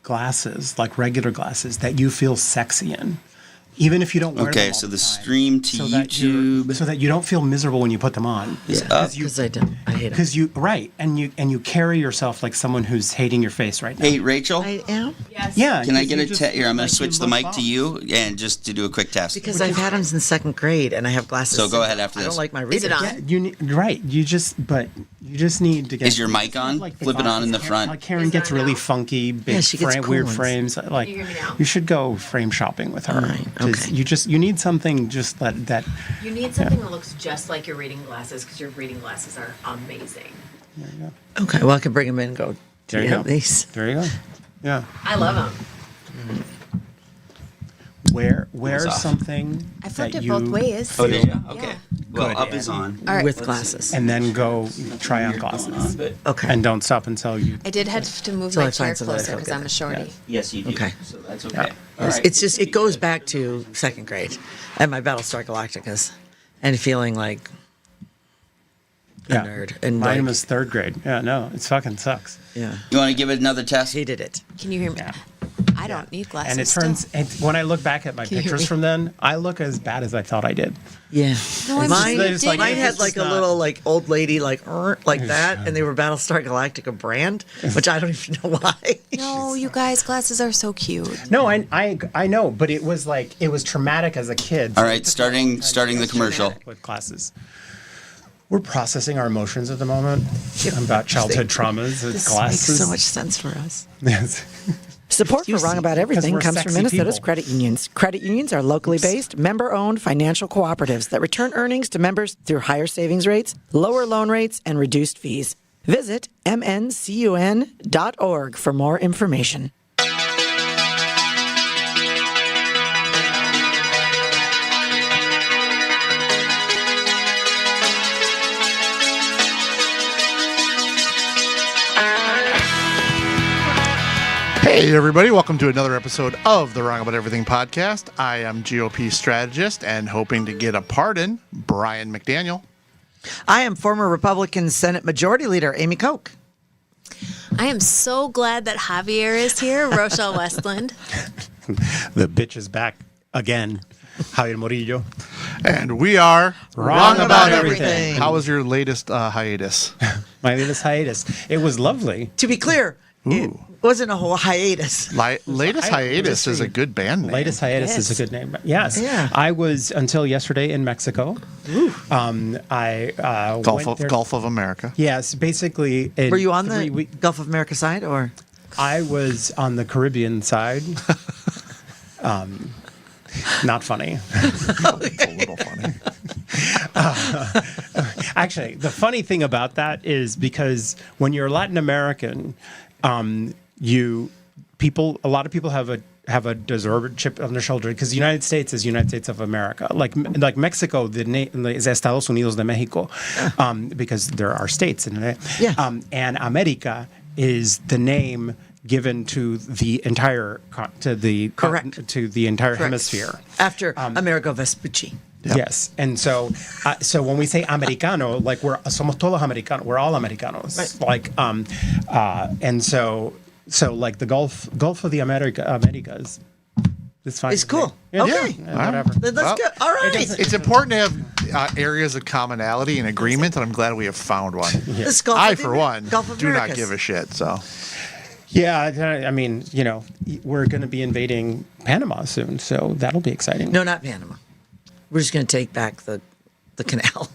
glasses, like regular glasses, that you feel sexy in. Even if you don't wear them Okay, all so the the time, stream to YouTube. so that you don't feel miserable when you put them on. Yeah, because I don't. I hate them. Because you carry yourself like someone who's hating your face right now. Hey, Rachel. I am? Yes. Yeah. Can I because get you a just test here? I'm going like to switch the you mic look to you and just to do a quick test. Because I've had them since second grade, and I have glasses. So go ahead after I this. don't like my readers. Is it on? Yeah, you just need to get. Is your mic on? Like the Flip it on in the glasses. front. Like Karen Is it gets on really now? funky, big Yeah, she gets cool weird ones. frames. Like you hear me now? you should go frame shopping with her. All right, 'Cause okay. You need something just that. You need something that looks just like your reading glasses because your reading glasses are amazing. Okay, well, I can bring them in and go, do There you you have go. these? There you go. Yeah. I love them. Wear off. something. I flipped that it both you- ways. Oh, did you? Okay. Yeah. Well, Good. up is on. All right. With glasses. And then go try on glasses. Okay. And don't stop until you. I did have to move Till I my chair find something I closer feel because good. I'm a shorty. Yes, you do. Okay. So that's okay. All It's, right. it's just, it goes back to second grade and my Battlestar Galacticas and feeling like a nerd. And Mine like, was third grade. Yeah, no, it fucking sucks. yeah, You want to give it another test? hated it. Can you hear me? Yeah. I don't need glasses. And it still. turns, when I look back at my Can you hear pictures me? from then, I look as bad as I thought I did. Yeah. No, I'm mine, just- it's like- mine had it's like a not- little like old lady like that, and they were Battlestar Galactica brand, which I don't even know why. No, you guys, glasses are so cute. No, I know, but it was traumatic as a kid. All right, starting the commercial. With glasses. We're processing our emotions at the moment about childhood traumas with This glasses. makes so much sense for us. Yes. Support for Wrong About Everything we're comes from sexy Minnesota's people. credit unions. Credit unions are locally based, member-owned financial cooperatives that return earnings to members through higher savings rates, lower loan rates, and reduced fees. Visit mncun.org for more information. Hey, everybody. Welcome to another episode of the Wrong About Everything podcast. I am GOP strategist and hoping to get a pardon, Brian McDaniel. I am former Republican Senate Majority Leader Amy Koch. I am so glad that Javier is here, Rochelle Westland. The bitch is back again. Javier Morillo. And we are Wrong About Everything. How was your latest hiatus? My latest hiatus. It was lovely. To be clear, it wasn't a whole hiatus. Latest hiatus is a good band name. Latest hiatus Yes. is a good name. Yes. Yeah. I was until yesterday in Mexico. I went there. Gulf of America. Yes, basically. Were you on the Gulf of America side or? I was on the Caribbean side. Not funny. It's a little funny. Actually, the funny thing about that is because when you're Latin American, a lot of people have a deserved chip on their shoulder because the United States is United States of America. Like Mexico, is Estados Unidos de Mexico, because there are states in it. Yeah. And America is the name given to the entire Correct. to the entire Correct. hemisphere. After Amerigo Vespucci. Yes, and so when we say americano, like somos todos americanos, we're all americanos. Right. Like and so like the Gulf of the Americas. It's fine. It's cool. Yeah, Okay. yeah, whatever. Then let's go. All right. It's important to have areas of commonality and agreement, and I'm glad we have found one. This Gulf I, of the for one, Gulf of do not Americas. give a shit. So Yeah, I mean, we're going to be invading Panama soon, so that'll be exciting. No, not Panama. We're just going to take back the canal.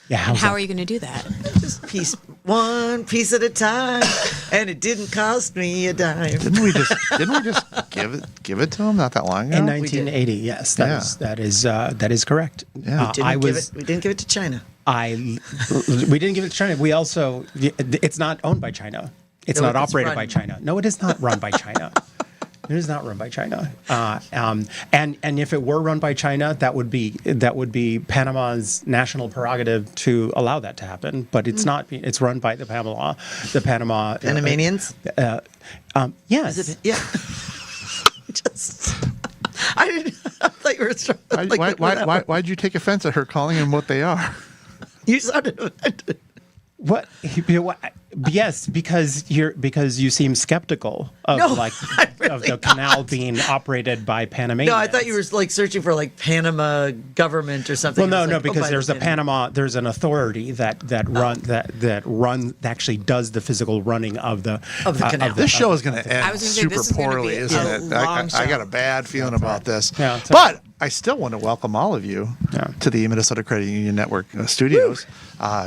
Yeah, How are you going to do that? Just one piece at a time, and it didn't cost me a dime. didn't we just give it to him not that long ago? in 1980? Yes, that is correct. Yeah. We didn't give it to China. We didn't give it to China. We also, it's not owned by China. It's No, not it's operated run. by China. No, it is not run by China. It is not run by China. And if it were run by China, that would be Panama's national prerogative to allow that to happen. But it's not. It's run by the Panama. Panamanians? Yes. Is it? Yeah. I thought you were. Why'd you take offense at her calling them what they are? You sounded offended. What? Yes, because you seem skeptical of No, I'm of really the canal being operated by Panamanians. No, I thought you were like searching for like Panama government or something. Well, I was no, like, because by there's the a Panama. There's an authority that actually does the physical running of the canal. This show is going to end was gonna say, super this is gonna poorly, be a isn't it? I long got show. a bad feeling about this. Yeah, it's but I still want to welcome all of you Yeah. to the Minnesota Credit Union Network studios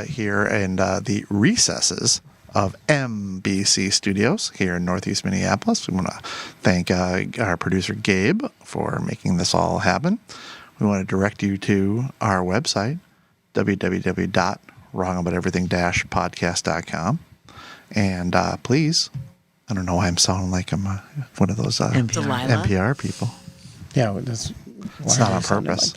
here in the recesses of MBC Studios here in Northeast Minneapolis. We want to thank our producer Gabe for making this all happen. We want to direct you to our website, www.wrongaboutEverything-podcast.com. And please, I don't know why I'm sounding like I'm one of those NPR. NPR people. Yeah, it's not on purpose.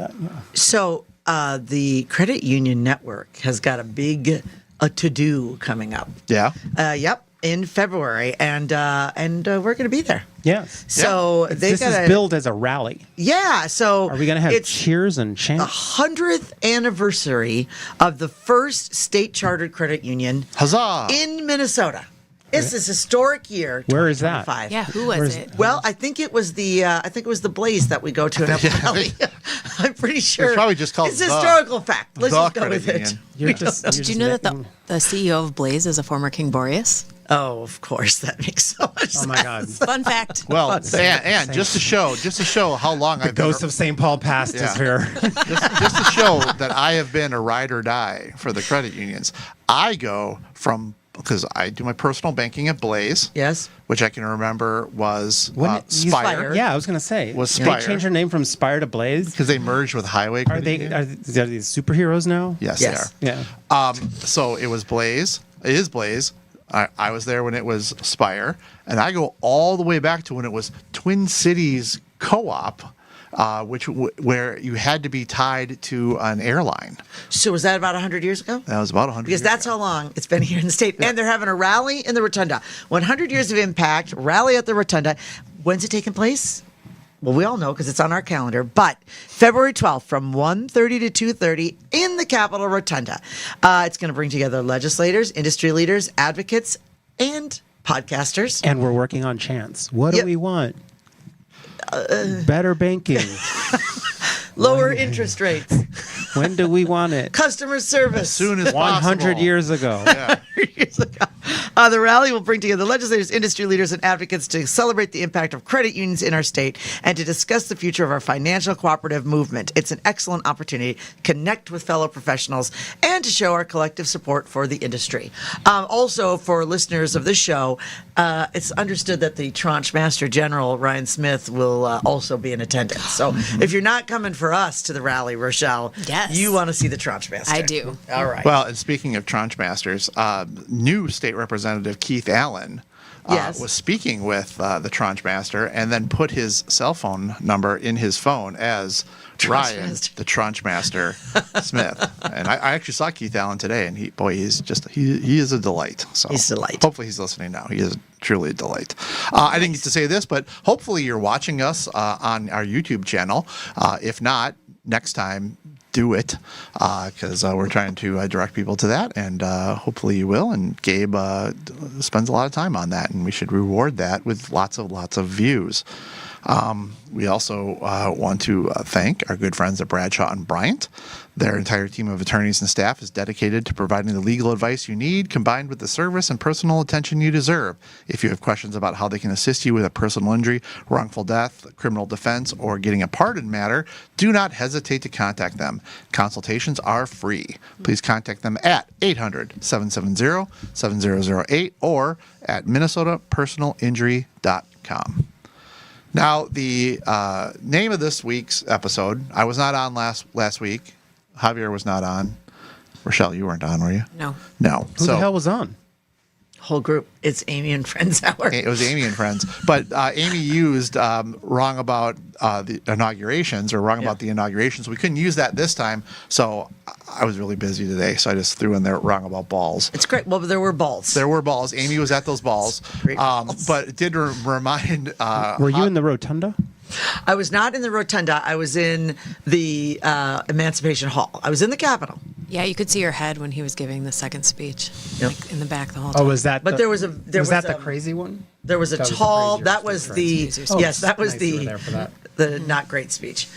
So the credit union network has got a big to-do coming up. Yeah. Yep, in February, and we're going to be there. Yes. So they This got is billed as a rally. Yeah. So Are we going to have it's cheers and chants? 100th anniversary of the first state chartered credit union Huzzah! in Minnesota. It's this historic year. Where is that? 2025. Yeah, who was Where's- it? Well, I think it was the Blaze that we go to in Apple Valley. I'm pretty sure. probably just called it's the- historical fact. Let's the just go credit with it. union. You're just, Did you know that the CEO of Blaze is a former King Boreas? Oh, of course, that makes so much sense. Oh my God. Fun fact. Well, and just to show how long I've Ghost been of St. Paul Past is Yeah. here. just to show that I have been a ride or die for the credit unions. I go from because I do my personal banking at Blaze, Yes. which I can remember was When it- you- Spire, Yeah, I was going to say. Was They Spire. changed their name from Spire to Blaze. because they merged with Highway. Are Credit they Union. are they superheroes now? Yes, Yes. they are. Yeah. So it was Blaze. It is Blaze. I was there when it was Spire, and I go all the way back to when it was Twin Cities Co-op, where you had to be tied to an airline. So was that about 100 years ago? That was about 100. Because years that's ago. how long it's been here in the state. And they're having a rally in the Rotunda. 100 years of impact, rally at the Rotunda. When's it taking place? Well, we all know because it's on our calendar. But February 12th from 1:30 to 2:30 in the Capitol Rotunda. It's going to bring together legislators, industry leaders, advocates, and podcasters. And we're working on chants. What Yep. do we want? Better banking. Lower interest rates, When do we want it? customer service. As soon as 100 possible. years ago. Years ago. The rally will bring together legislators, industry leaders, and advocates to celebrate the impact of credit unions in our state and to discuss the future of our financial cooperative movement. It's an excellent opportunity to connect with fellow professionals and to show our collective support for the industry. Also, for listeners of this show, it's understood that the Tranche Master General, Ryan Smith, will also be in attendance. So if you're not coming for us to the rally, Rochelle, Yes. you want to see the Tranche Master. I do. All right. Well, and speaking of Tranche Masters, new state representative Keith Allen Yes. was speaking with the Tranche Master and then put his cell phone number in his phone as Tranche Ryan, Master. the Tranche Master Smith. And I actually saw Keith Allen today, and he's just he is a delight. So He's a delight. Hopefully he's listening now. He is truly a delight. I didn't get to say this, but hopefully you're watching us on our YouTube channel. If not, next time, do it because we're trying to direct people to that, and hopefully you will. And Gabe spends a lot of time on that, and we should reward that with lots of views. We also want to thank our good friends at Bradshaw and Bryant. Their entire team of attorneys and staff is dedicated to providing the legal advice you need, combined with the service and personal attention you deserve. If you have questions about how they can assist you with a personal injury, wrongful death, criminal defense, or getting a pardon matter, do not hesitate to contact them. Consultations are free. Please contact them at 800-770-7008 or at minnesotapersonalinjury.com. Now, the name of this week's episode, I was not on last week. Javier was not on. Rochelle, you weren't on, were you? No. No. Who the hell was on? Whole group. It's Amy and Friends Hour. It was Amy and Friends. But Amy used wrong about the inaugurations or wrong about the inaugurations. We couldn't use that this time. So I was really busy today. So I just threw in there wrong about balls. It's great. Well, there were balls. There were balls. Amy was at those balls. Great balls. But it did remind. Were you in the rotunda? I was not in the Rotunda. I was in the Emancipation Hall. I was in the Capitol. Yeah, you could see her head when he was giving the second speech, Yep. like in the back the whole time. Oh, was that? But the, there was that the a- crazy one? There was a That was the tall. crazier That was speech, the right? Oh, yes. That was nice you were the there for that. the not great speech.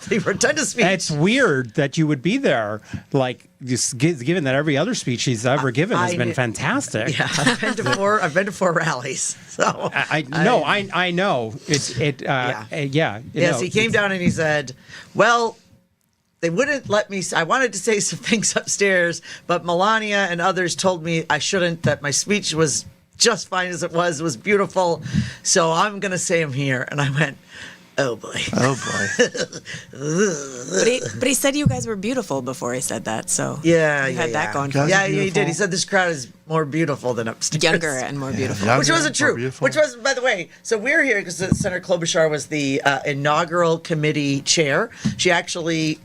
The rotunda speech. It's weird that you would be there, like just given that every other speech he's ever given has I been kn- fantastic. Yeah, I've been to four rallies. So I know. I know. It's it. Yeah. Yeah. you yes, know, he came it's- down and he said, "Well, they wouldn't let me. I wanted to say some things upstairs, but Melania and others told me I shouldn't. That my speech was just fine as it was. It was beautiful. So I'm going to say them here." And I went, "Oh boy." Oh boy. But he said you guys were beautiful before he said that, so Yeah, you yeah, had that yeah. going for Guys you. are Yeah, he did. beautiful. He said this crowd is more beautiful than upstairs. Younger and more beautiful. Younger, Which wasn't more true. beautiful. Which was, by the way, so we're here because Senator Klobuchar was the inaugural committee chair. She actually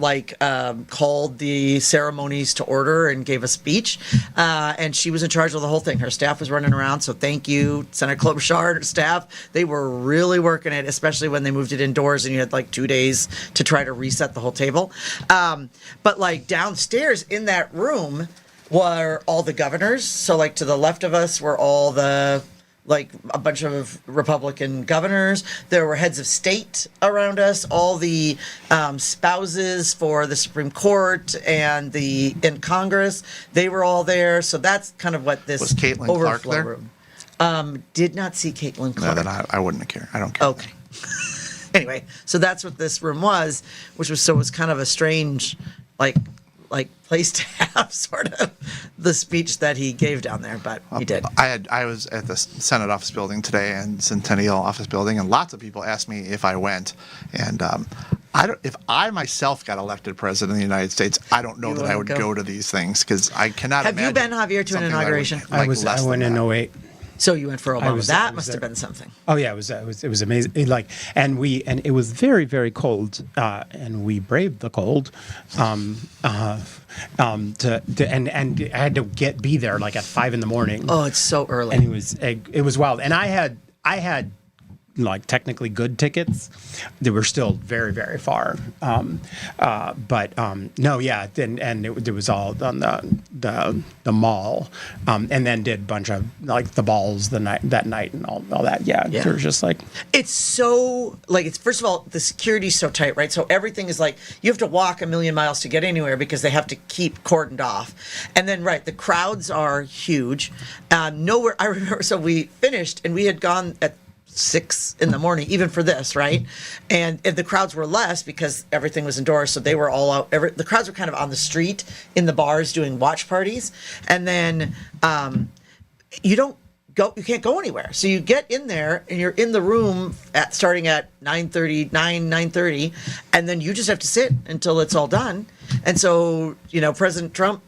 called the ceremonies to order and gave a speech, and she was in charge of the whole thing. Her staff was running around, so thank you, Senator Klobuchar and her staff. They were really working it, especially when they moved it indoors and you had like 2 days to try to reset the whole table. But like downstairs in that room were all the governors. So like to the left of us were all the like a bunch of Republican governors. There were heads of state around us, all the spouses for the Supreme Court and in Congress. They were all there. So that's kind of what this Was Caitlin Clark overflow there? room. Did not see Caitlin No, Clark. then I wouldn't care. I don't care. Okay. Anyway, so that's what this room was, which was kind of a strange, like place to have sort of the speech that he gave down there, but he did. I was at the Senate office building today and Centennial office building, and lots of people asked me if I went. And if I myself got elected president of the United States, I don't know You that I would wouldn't go? go to these things because I cannot. Have you imagine been, Javier, to an something that I would inauguration? I like less went than in that. 08. So you went for Obama. was That must have there. been something. Oh yeah, it was amazing. And it was very, very cold, and we braved the cold. And I had to be there like at 5 a.m. Oh, it's so early. and it was wild. And I had like technically good tickets. They were still very, very far. No, yeah, it was all on the mall, and then did a bunch of like the balls that night and all that. Yeah, Yeah. it was just like It's so it's first of all the security's so tight, right? So everything is like you have to walk a million miles to get anywhere because they have to keep cordoned off, and then the crowds are huge. Nowhere. I remember. So we finished and we had gone at 6 a.m, even for this, right? And the crowds were less because everything was indoors, so they were all out. The crowds were kind of on the street in the bars doing watch parties, and then you can't go anywhere. So you get in there and you're in the room starting at 9:30, and then you just have to sit until it's all done. And so, President Trump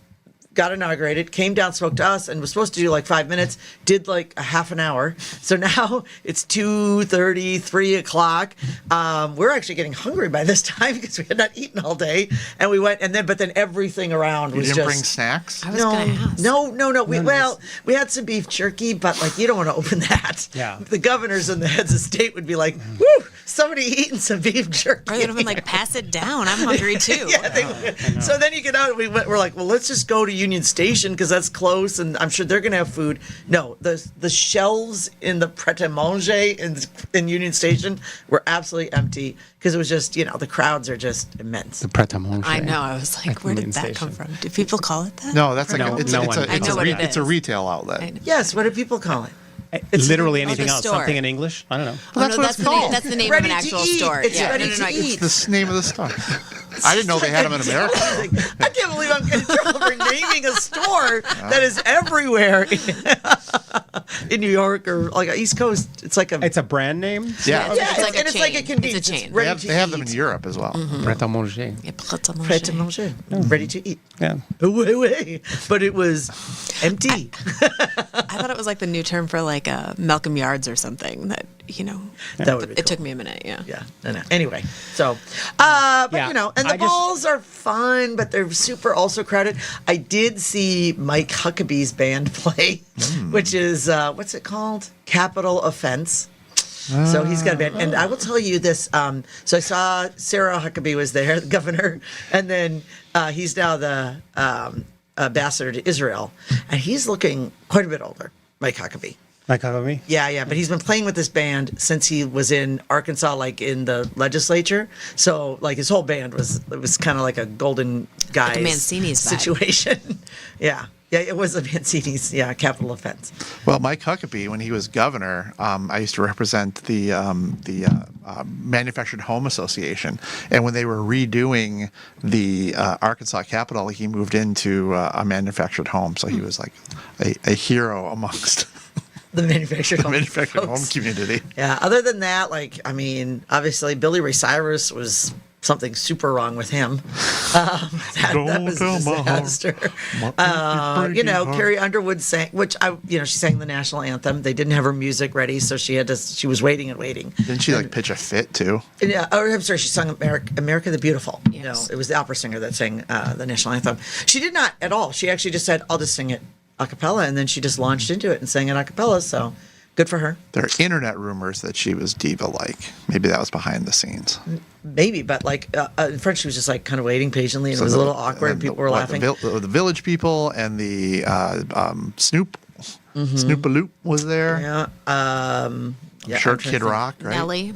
got inaugurated, came down, spoke to us, and was supposed to do like 5 minutes, did like a half an hour. So now it's 2:30, 3 o'clock. We're actually getting hungry by this time because we had not eaten all day. And we went, but then everything around You was didn't just. bring snacks. I was going to ask. No. We had some beef jerky, but you don't want to open that. Yeah. The governors and the heads of state would be like, "Woo, somebody eating some beef jerky." Or they would have been like, pass it down. I'm hungry too. Yeah, they would. So then you get out. We're like, well, let's just go to Union Station because that's close, and I'm sure they're gonna have food. No, the shelves in the Pret-a-Manger in Union Station were absolutely empty because it was just the crowds are just immense. the Pret-a-Manger. I know. I was like, where did Union that come Station. from? Do people call it that? No, that's like No, it's no a, one- it's a, I it's know a, what re- it it's a is. retail outlet. I know. Yes, what do people call it? It's literally like anything a else. store. Something in English. I don't know. Oh, That's no, what it's the called. name, that's the name Ready of an to actual eat. store. It's yeah, ready no, no, to no, eat. It's the name of the store. I didn't know they had them in America. I can't believe I'm getting in trouble for naming a store that is everywhere in New York or like East Coast. It's like a It's a brand name. Yeah, yeah, It's like a and it's like a chain. convenience. It's a chain. ready they have, to they have them in eat. Europe as well. Pret-a-Manger. Yeah, Pret-a-Manger. Pret-a-Manger. Ready to eat. Yeah. Away. But it was empty. I thought it was like the new term for like Malcolm Yards or something that, That would be it cool. took me a minute. Yeah. Yeah. I know. Anyway, so, but Yeah, and the I just- balls are fun, but they're super also crowded. I did see Mike Huckabee's band play, which is what's it called? Capital Offense. So he's got a band. And I will tell you this. So I saw Sarah Huckabee was there, the governor, and then he's now the ambassador to Israel, and he's looking quite a bit older, Mike Huckabee. Like me? Yeah, but he's been playing with this band since he was in Arkansas, like in the legislature. So like his whole band was kind of like a golden guy Mancini's vibe. situation. Yeah, it was a Mancini's capital offense. Well, Mike Huckabee, when he was governor, I used to represent the Manufactured Home Association, and when they were redoing the Arkansas Capitol, he moved into a manufactured home. So he was like a hero amongst The manufactured home, home folks. community. Yeah. Other than that, obviously Billy Ray Cyrus was something super wrong with him. That was a disaster. Carrie Underwood sang, she sang the national anthem. They didn't have her music ready, so she was waiting and waiting. Didn't she pitch a fit too? Yeah, I'm sorry, she sung America the Beautiful. Yes. It was the opera singer that sang the national anthem. She did not at all. She actually just said, I'll just sing it a cappella, and then she just launched into it and sang it a cappella, so good for her. There are internet rumors that she was diva-like. Maybe that was behind the scenes. Maybe, but in French, she was just kind of waiting patiently, and it was a little awkward, and people were laughing. The Village People and the Snoopaloop was there. Yeah. I'm sure I'm trying to Kid think. Rock, right? Nelly.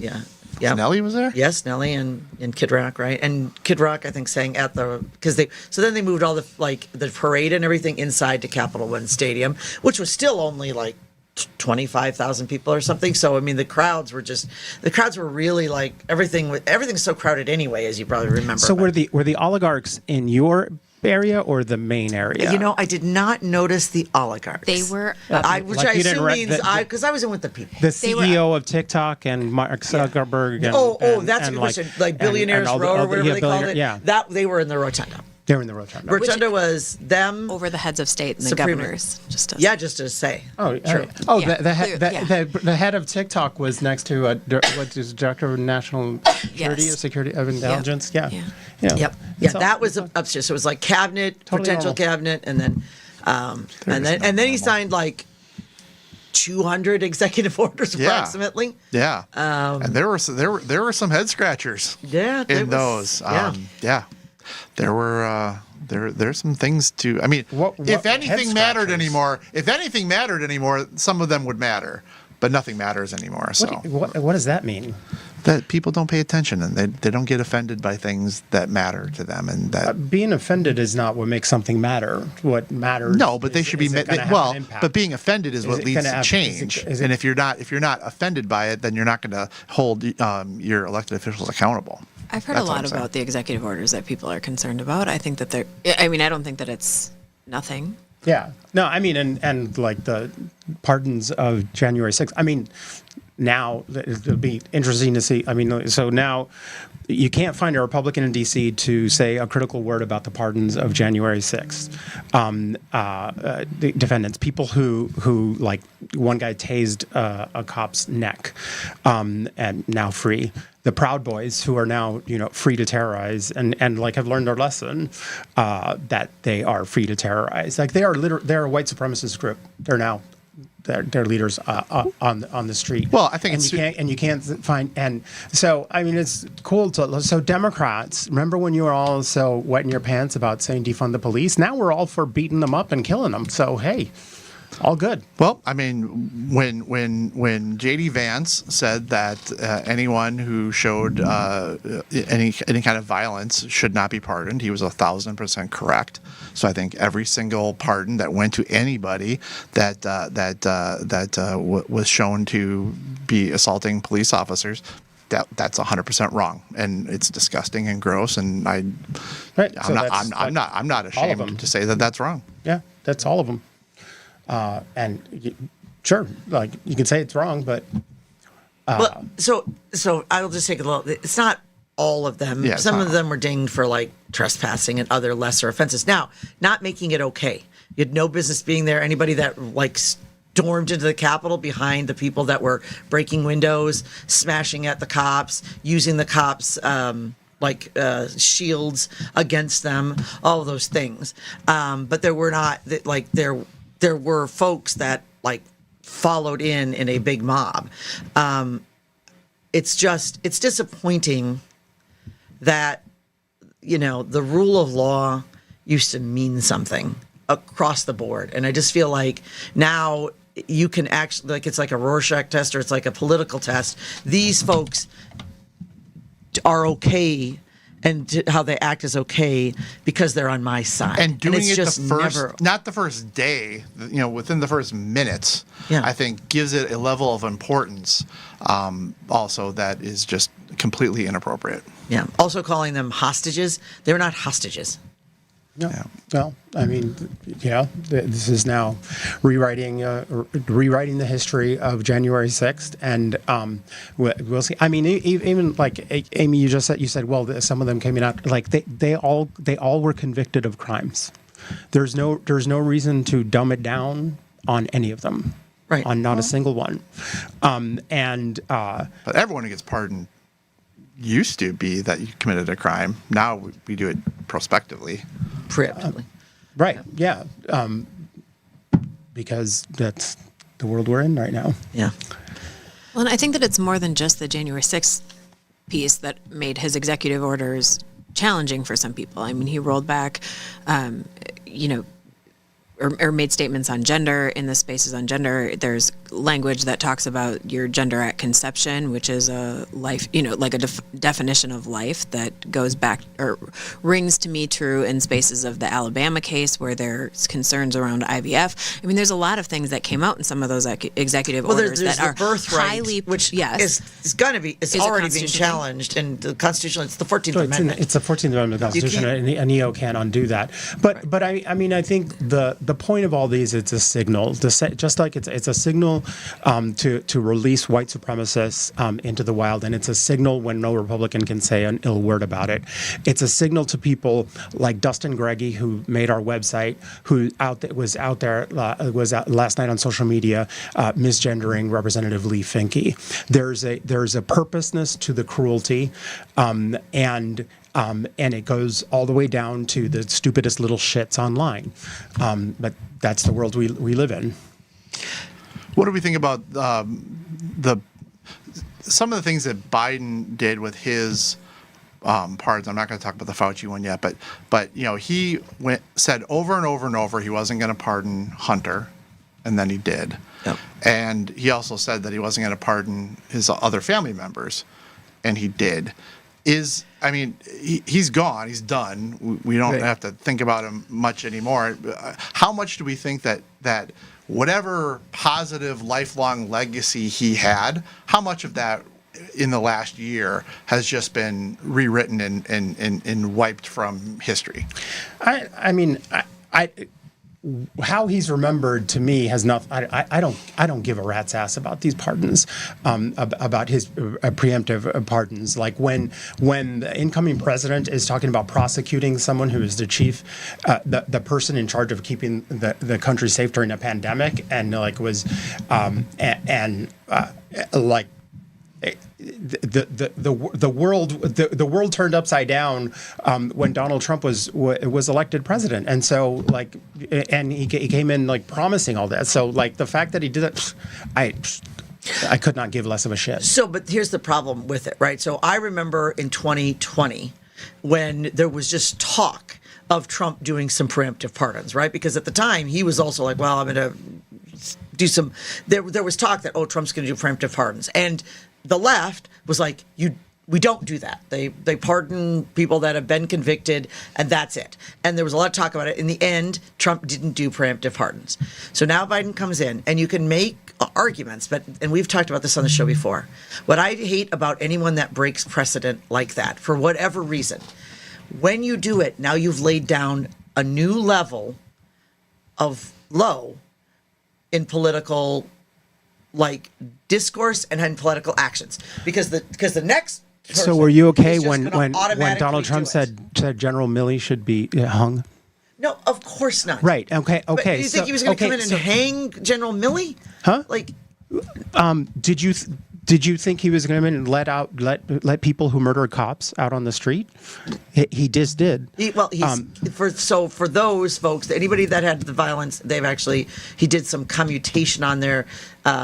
Yeah. Nelly was there? Yes, Nelly and Kid Rock, right? And Kid Rock, I think, sang at so then they moved all the parade and everything inside to Capital One Stadium, which was still only 25,000 people or something. So I mean, the crowds were really everything's so crowded anyway, as you probably remember. So were the oligarchs in your area or the main area? I did not notice the oligarchs. They were. Which I you didn't assume re- means the- because I was in with the people. The They were- CEO of TikTok and Mark Zuckerberg. And, That's a and good question. Like Billionaires all the- Row all or the- whatever yeah, they called it. Yeah, That they were in the rotunda. they're in the rotunda. Rotunda was them. Over the heads of state and the Supreme- governors. Just To say. Oh, True. Yeah, the head of TikTok was next to what is Director of National Security, Yes. Security of Intelligence. Yeah. Yeah. Yep. Yeah, It's all- that was upstairs. So it was like cabinet, Totally potential normal. cabinet, and then and then he signed 200 executive orders Yeah. approximately. Yeah. And there were some head scratchers. Yeah, there In was- those. yeah. There were there's some things to. I mean, What if head anything mattered scratchers? anymore, some of them would matter, but nothing matters anymore. So What does that mean? that people don't pay attention and they don't get offended by things that matter to them, and that. Being offended is not what makes something matter. What matters? No, but they is- should be is it gonna have an impact? but being offended is what it leads gonna to have- change. is it- And if you're not offended by it, then you're not going to hold your elected officials accountable. I've heard That's a what lot I'm saying. about the executive orders that people are concerned about. I think that I don't think that it's nothing. Yeah. No, I mean, and like the pardons of January 6th. I mean, now it'll be interesting to see. I mean, so now you can't find a Republican in D.C. to say a critical word about the pardons of January 6th. The defendants, people who like one guy tased a cop's neck, and now free. The Proud Boys, who are now free to terrorize and have learned their lesson, that they are free to terrorize. Like they're a white supremacist group. They're now their leaders on the street. Well, I think you can't find, and so I mean it's cool to. So Democrats, remember when you were all so wet in your pants about saying defund the police? Now we're all for beating them up and killing them. So hey, all good. Well, I mean, when J.D. Vance said that anyone who showed any kind of violence should not be pardoned, he was 1,000% correct. So I think every single pardon that went to anybody that was shown to be assaulting police officers, that's 100% wrong, and it's disgusting and gross. And I'm not ashamed to say that that's wrong. Yeah, that's all of them. Sure, like you can say it's wrong, but Well, so I'll just take a little. It's not all of them. Yeah, it's Some not of them were dinged for trespassing and other lesser offenses. Now, not making it okay. You had no business being there. Anybody that stormed into the Capitol behind the people that were breaking windows, smashing at the cops, using the cops shields against them, all of those things. But there were not there were folks that followed in a big mob. it's disappointing that, the rule of law used to mean something across the board. And I just feel like now you can actually, like, it's like a Rorschach test or it's like a political test. These folks are okay, and how they act is okay because they're on my side. And doing it's it just the first, never, not the first day, within the first minutes, Yeah. I think gives it a level of importance also that is just completely inappropriate. yeah. Also calling them hostages. They're not hostages. No. Well, I mean, this is now rewriting the history of January 6th, and we'll see. I mean, even like Amy, you said, well, some of them came out like they all were convicted of crimes. There's no reason to dumb it down on any of them, Right. On not a single one, But everyone who gets pardoned used to be that you committed a crime. Now we do it prospectively. Preemptively. right? Yeah, because that's the world we're in right now. Yeah. Well, and I think that it's more than just the January 6th piece that made his executive orders challenging for some people. I mean, he rolled back, or made statements on gender in the spaces on gender. There's language that talks about your gender at conception, which is a life, like a definition of life that goes back or rings to me true in spaces of the Alabama case where there's concerns around IVF. I mean, there's a lot of things that came out in some of those executive orders there's that are the birthright, highly, which yes, is going to be, it's Is it already being constitutional? challenged, and the Constitution, it's the 14th So Amendment. it's the 14th Amendment of the Constitution, can't- and EO can't undo that. But I mean, I think the point of all these, it's a signal, just like it's a signal to release white supremacists into the wild, and it's a signal when no Republican can say an ill word about it. It's a signal to people like Dustin Greggy, who made our website, who was out last night on social media misgendering Representative Lee Finke. There's a purposeness to the cruelty, and it goes all the way down to the stupidest little shits online. But that's the world we live in. What do we think about some of the things that Biden did with his pardons? I'm not going to talk about the Fauci one yet, but he said over and over and over he wasn't going to pardon Hunter, and then he did. Yep. And he also said that he wasn't going to pardon his other family members, and he did. He's gone. He's done. We don't Right. have to think about him much anymore. How much do we think that whatever positive lifelong legacy he had, how much of that in the last year has just been rewritten and wiped from history? I mean, how he's remembered to me has not. I don't give a rat's ass about these pardons, about his preemptive pardons. Like when the incoming president is talking about prosecuting someone who is the chief, the person in charge of keeping the country safe during a pandemic, and like was, like. The world turned upside down when Donald Trump was elected president, and so and he came in like promising all that. So like the fact that he did it, I could not give less of a shit. So, but here's the problem with it, right? So I remember in 2020 when there was just talk of Trump doing some preemptive pardons, right? Because at the time he was also like, well, I'm going to do some, there was talk that, Trump's going to do preemptive pardons. And the left was like, we don't do that. They pardon people that have been convicted, and that's it. And there was a lot of talk about it. In the end, Trump didn't do preemptive pardons. So now Biden comes in, and you can make arguments, and we've talked about this on the show before. What I hate about anyone that breaks precedent like that, for whatever reason, when you do it, now you've laid down a new level of low in political discourse and in political actions, because the next person So were you okay is just when gonna automatically Donald Trump do it. said General Milley should be hung? No, of course not. Right. Okay. But Okay. you think he was going to come in and hang General Milley? Huh? Like, Did you think he was going to come in and let people who murdered cops out on the street? He just did. he's for those folks, anybody that had the violence, he did some commutation on there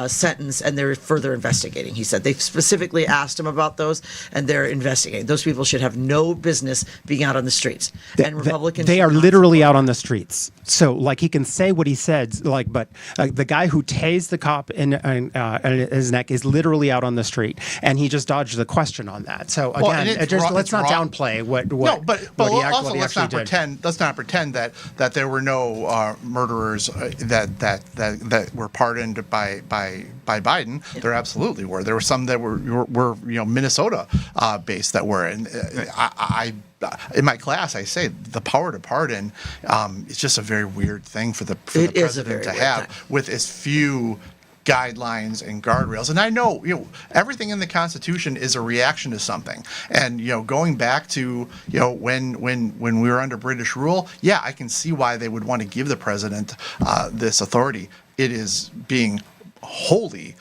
sentence, and they're further investigating. He said they've specifically asked him about those, and they're investigating. Those people should have no business being out on the streets. And Republicans, they should are not literally support out on the streets. So, like, he can say what he said, like, but the guy who tased the cop in his neck is literally out on the street, and he just dodged the question on that. So Well, and again, it's wrong- let's it's not wrong. downplay what No, but what he also let's actually not did. pretend. Let's not pretend that there were no murderers that were pardoned by Biden. There absolutely were. There were some that were Minnesota based that were. And I in my class, I say the power to pardon is just a very weird thing for the It is a president very to weird have thing. with as few guidelines and guardrails. And I know, everything in the Constitution is a reaction to something. And, going back to, when we were under British rule, yeah, I can see why they would want to give the president this authority. It is being wholly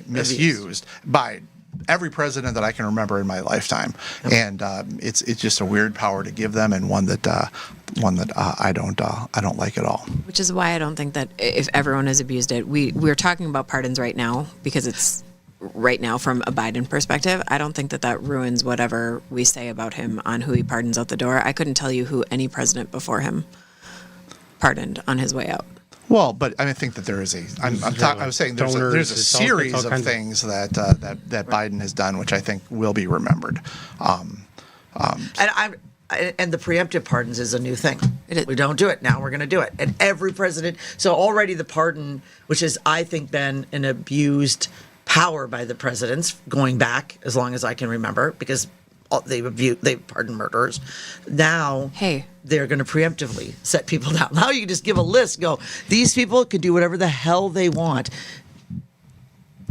misused by every president that I can remember in my lifetime. And it's just a weird power to give them, and one that I don't like at all. Which is why I don't think that if everyone has abused it, we're talking about pardons right now because it's right now from a Biden perspective. I don't think that ruins whatever we say about him on who he pardons out the door. I couldn't tell you who any president before him pardoned on his way out. Well, but I think that there is I was saying there's donors, a it's all series kinds of of- things that Biden has done, which I think will be remembered. And the preemptive pardons is a new thing. It is. We don't do it now. We're going to do it. And every president. So already the pardon, which has I think been an abused power by the presidents going back as long as I can remember, because they've pardoned murderers. Now, Hey. they're going to preemptively set people down. Now you can just give a list. Go. These people can do whatever the hell they want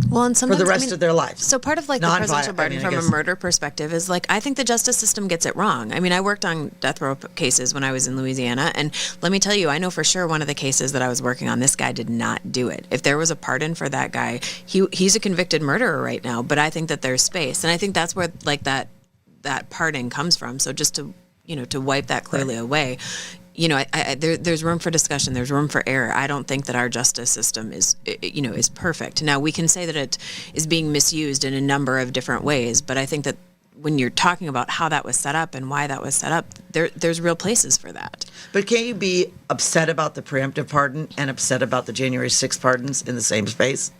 Well, and for sometimes the rest of their lives. So part of like the Non-violent- presidential pardon I mean, I from a guess- murder perspective is like I think the justice system gets it wrong. I mean, I worked on death row cases when I was in Louisiana, and let me tell you, I know for sure one of the cases that I was working on, this guy did not do it. If there was a pardon for that guy, he's a convicted murderer right now. But I think that there's space, and I think that's where like that pardon comes from. So just to wipe that clearly away. There's room for discussion. There's room for error. I don't think that our justice system is perfect. Now, we can say that it is being misused in a number of different ways, but I think that when you're talking about how that was set up and why that was set up, there's real places for that. But can't you be upset about the preemptive pardon and upset about the January 6th pardons in the same space?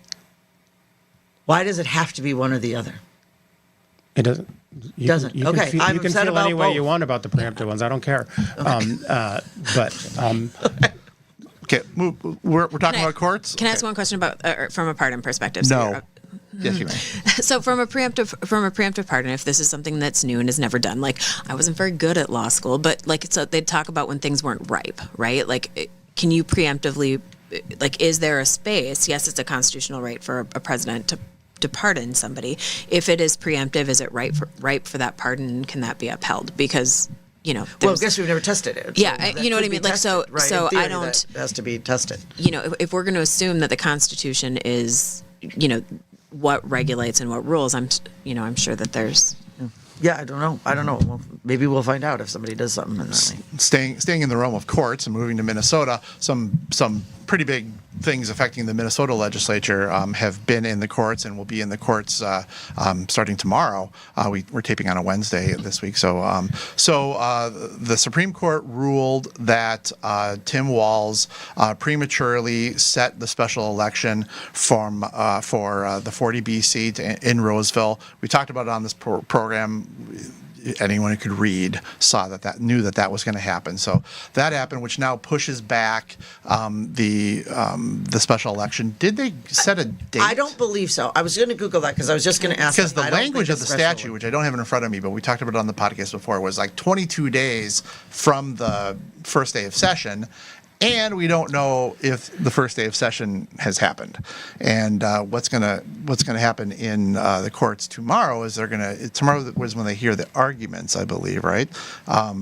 Why does it have to be one or the other? It doesn't. Doesn't. Okay, I'm You can upset feel about any way both. you want about the preemptive ones. I don't care. Okay, we're talking about courts. Can I ask one question about from a pardon perspective? No. Yes, you may. So from a preemptive pardon, if this is something that's new and is never done, like I wasn't very good at law school, but like they'd talk about when things weren't ripe, right? Like, can you preemptively, like, is there a space? Yes, it's a constitutional right for a president to pardon somebody. If it is preemptive, is it ripe for that pardon? Can that be upheld? Because Well, I there's- guess we've never tested it. Yeah, that you know what could I be mean? Like, so- tested, right? so In theory, I don't- that has to be tested. if we're going to assume that the Constitution is, what regulates and what rules, I'm sure that there's. Yeah, I don't know. Well, maybe we'll find out if somebody does something in that way. Staying in the realm of courts and moving to Minnesota, some pretty big things affecting the Minnesota legislature have been in the courts and will be in the courts starting tomorrow. We're taping on a Wednesday this week, so the Supreme Court ruled that Tim Walz prematurely set the special election for the 40B seat in Roseville. We talked about it on this program. Anyone who could read knew that was going to happen. So that happened, which now pushes back the special election. Did they set a date? I don't believe so. I was going to Google that because I was just going to ask. Because the I don't language think of the it's special. statute, which I don't have in front of me, but we talked about it on the podcast before, was like 22 days from the first day of session. And we don't know if the first day of session has happened. And what's gonna happen in the courts tomorrow is tomorrow was when they hear the arguments, I believe, right?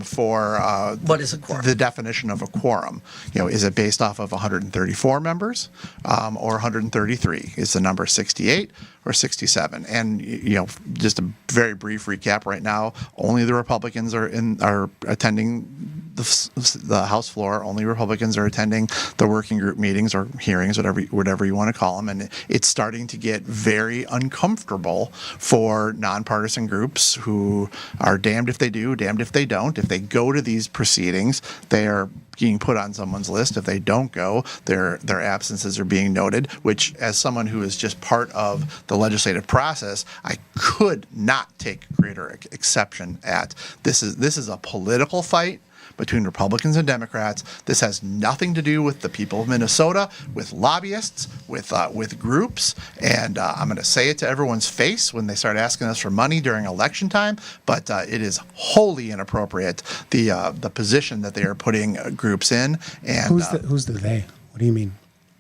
For What is a quorum? The definition of a quorum. Is it based off of 134 members or 133? Is the number 68 or 67? And just a very brief recap right now. Only the Republicans are attending the House floor. Only Republicans are attending the working group meetings or hearings, whatever you want to call them, and it's starting to get very uncomfortable for nonpartisan groups who are damned if they do, damned if they don't. If they go to these proceedings, they are being put on someone's list. If they don't go, their absences are being noted, which, as someone who is just part of the legislative process, I could not take greater exception at. This is a political fight between Republicans and Democrats. This has nothing to do with the people of Minnesota, with lobbyists, with groups, and I'm going to say it to everyone's face when they start asking us for money during election time. But it is wholly inappropriate, the position that they are putting groups in. And Who's the they? What do you mean?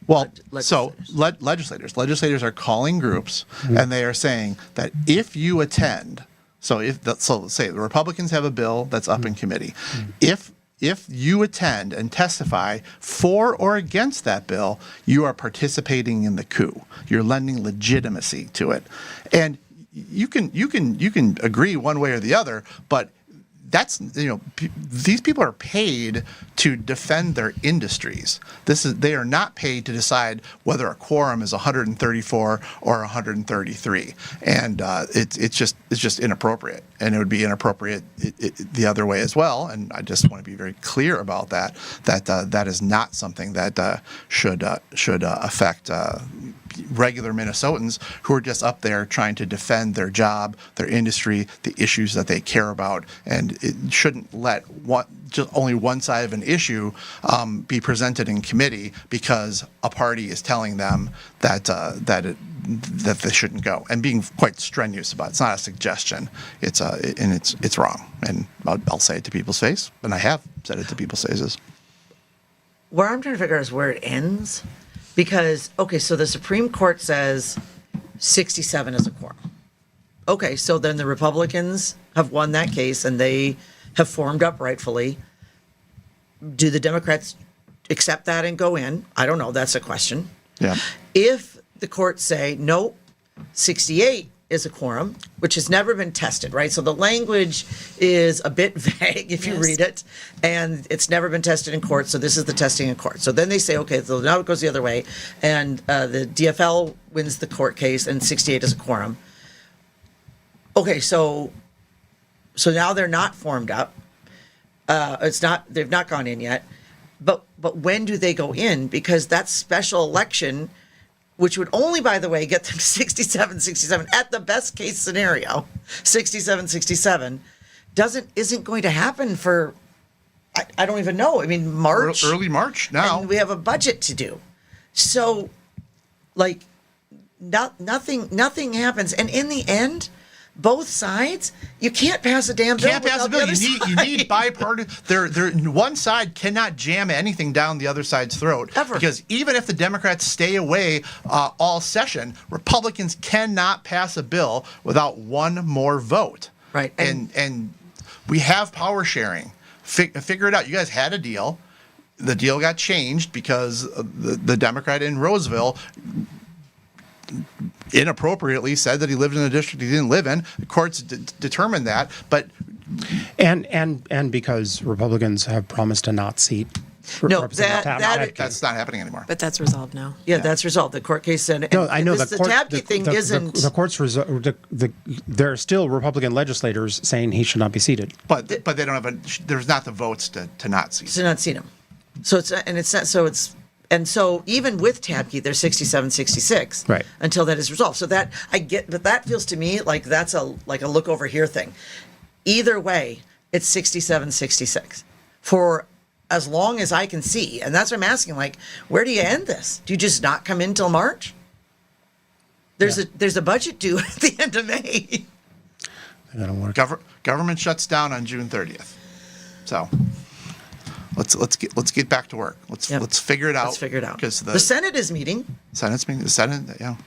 well, Legislators. legislators are calling groups, and they are saying that if you attend. So say the Republicans have a bill that's up in committee. If you attend and testify for or against that bill, you are participating in the coup. You're lending legitimacy to it. And you can agree one way or the other, but that's, these people are paid to defend their industries. They are not paid to decide whether a quorum is 134 or 133, and it's just inappropriate, and it would be inappropriate the other way as well. And I just want to be very clear about that. That is not something that should affect regular Minnesotans who are just up there trying to defend their job, their industry, the issues that they care about, and it shouldn't let just only one side of an issue be presented in committee because a party is telling them that they shouldn't go, and being quite strenuous about it. It's not a suggestion. It's wrong, and I'll say it to people's face, and I have said it to people's faces. Where I'm trying to figure out is where it ends. Because, okay, so the Supreme Court says 67 is a quorum. Okay, so then the Republicans have won that case and they have formed up rightfully. Do the Democrats accept that and go in? I don't know. That's a question. Yeah. If the courts say, no, 68 is a quorum, which has never been tested, right? So the language is a bit vague if you Yes. read it, and it's never been tested in court, so this is the testing in court. So then they say, okay, so now it goes the other way, and the DFL wins the court case, and 68 is a quorum. Okay, so now they're not formed up. They've not gone in yet. But when do they go in? Because that special election, which would only, by the way, get them 67 at the best case scenario, 67, isn't going to happen for, I don't even know. I mean, March. Early March now. And we have a budget to do. So, like, nothing happens. And in the end, both sides, you can't pass a damn bill. Can't pass a bill. without the other You need side. bipartisan. One side cannot jam anything down the other side's throat. Ever. Because even if the Democrats stay away all session, Republicans cannot pass a bill without one more vote. Right. And we have power sharing. Figure it out. You guys had a deal. The deal got changed because the Democrat in Roseville inappropriately said that he lived in a district he didn't live in. The courts determined that, but And because Republicans have promised to not seat. No, Representative Tabke. that's not happening anymore. But that's resolved now. Yeah, that's resolved. The court case said. No, I know the court, Tabke thing isn't. The court's there are still Republican legislators saying he should not be seated. But they don't have there's not the votes to not see. to not seen him. So so even with Tabke, they're 67-66 Right. until that is resolved. So that I get, but that feels to me like that's a look over here thing. Either way, it's 67-66 for as long as I can see, and that's what I'm asking. Like, where do you end this? Do you just not come in till March? There's a budget due at the end of May. That'll work. Government shuts down on June 30th. So let's get back to work. Let's figure it out. Let's figure it out. Because The Senate is meeting. Senate's meeting. The Senate, yeah.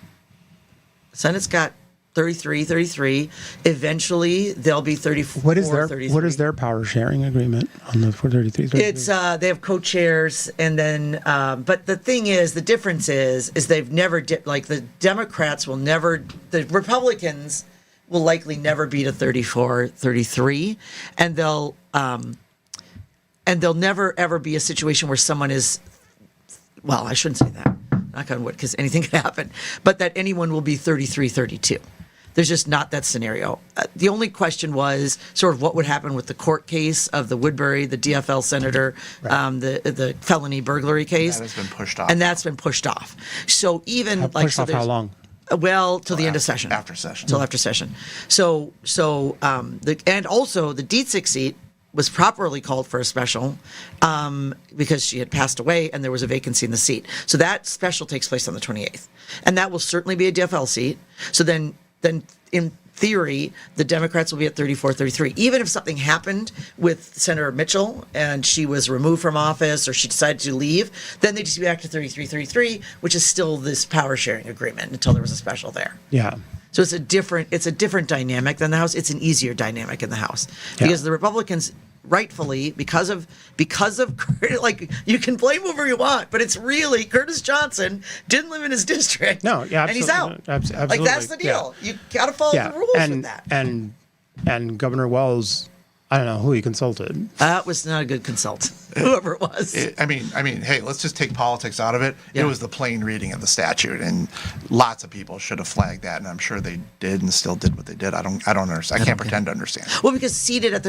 Senate's got 33. Eventually, they'll be 34. What is 33. their power sharing agreement on the 433? It's they have co-chairs, and then but the thing is, the difference is they've never like the Democrats will never, the Republicans will likely never beat a 34-33, and they'll and there'll never ever be a situation where someone is, well, I shouldn't say that, knock on wood, because anything could happen, but that anyone will be 33, 32. There's just not that scenario. The only question was sort of what would happen with the court case of the Woodbury, the DFL senator, the felony burglary case. That has been pushed off. And that's been pushed off. So even Pushed off how long? Well, till the end of session. After session. Till after session. And also the D6 seat was properly called for a special because she had passed away and there was a vacancy in the seat. So that special takes place on the 28th. And that will certainly be a DFL seat. So then in theory, the Democrats will be at 34, 33. Even if something happened with Senator Mitchell and she was removed from office or she decided to leave, then they just be back to 33, 33, which is still this power sharing agreement until there was a special there. Yeah. So it's a different dynamic than the House. It's an easier dynamic in the House because the Republicans, rightfully, because of like, you can blame whoever you want, but it's really Curtis Johnson didn't live in his district. No, yeah, and he's out. absolutely. Like that's the deal. You got to follow the rules with that. And Governor Wells, I don't know who he consulted. That was not a good consultant, whoever it was. I mean, hey, let's just take politics out of it. Yeah. It was the plain reading of the statute, and lots of people should have flagged that, and I'm sure they did and still did what they did. I don't understand. I can't pretend to understand. Well, because seated at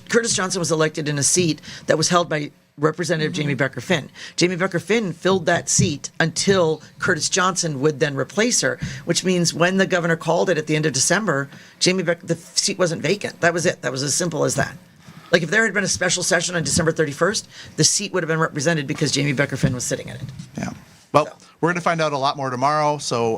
Curtis Johnson was elected in a seat that was held by Representative Jamie Becker Finn. Jamie Becker Finn filled that seat until Curtis Johnson would then replace her, which means when the governor called it at the end of December, the seat wasn't vacant. That was it. That was as simple as that. Like if there had been a special session on December 31st, the seat would have been represented because Jamie Becker Finn was sitting in it. Yeah. Well, So. we're going to find out a lot more tomorrow. So,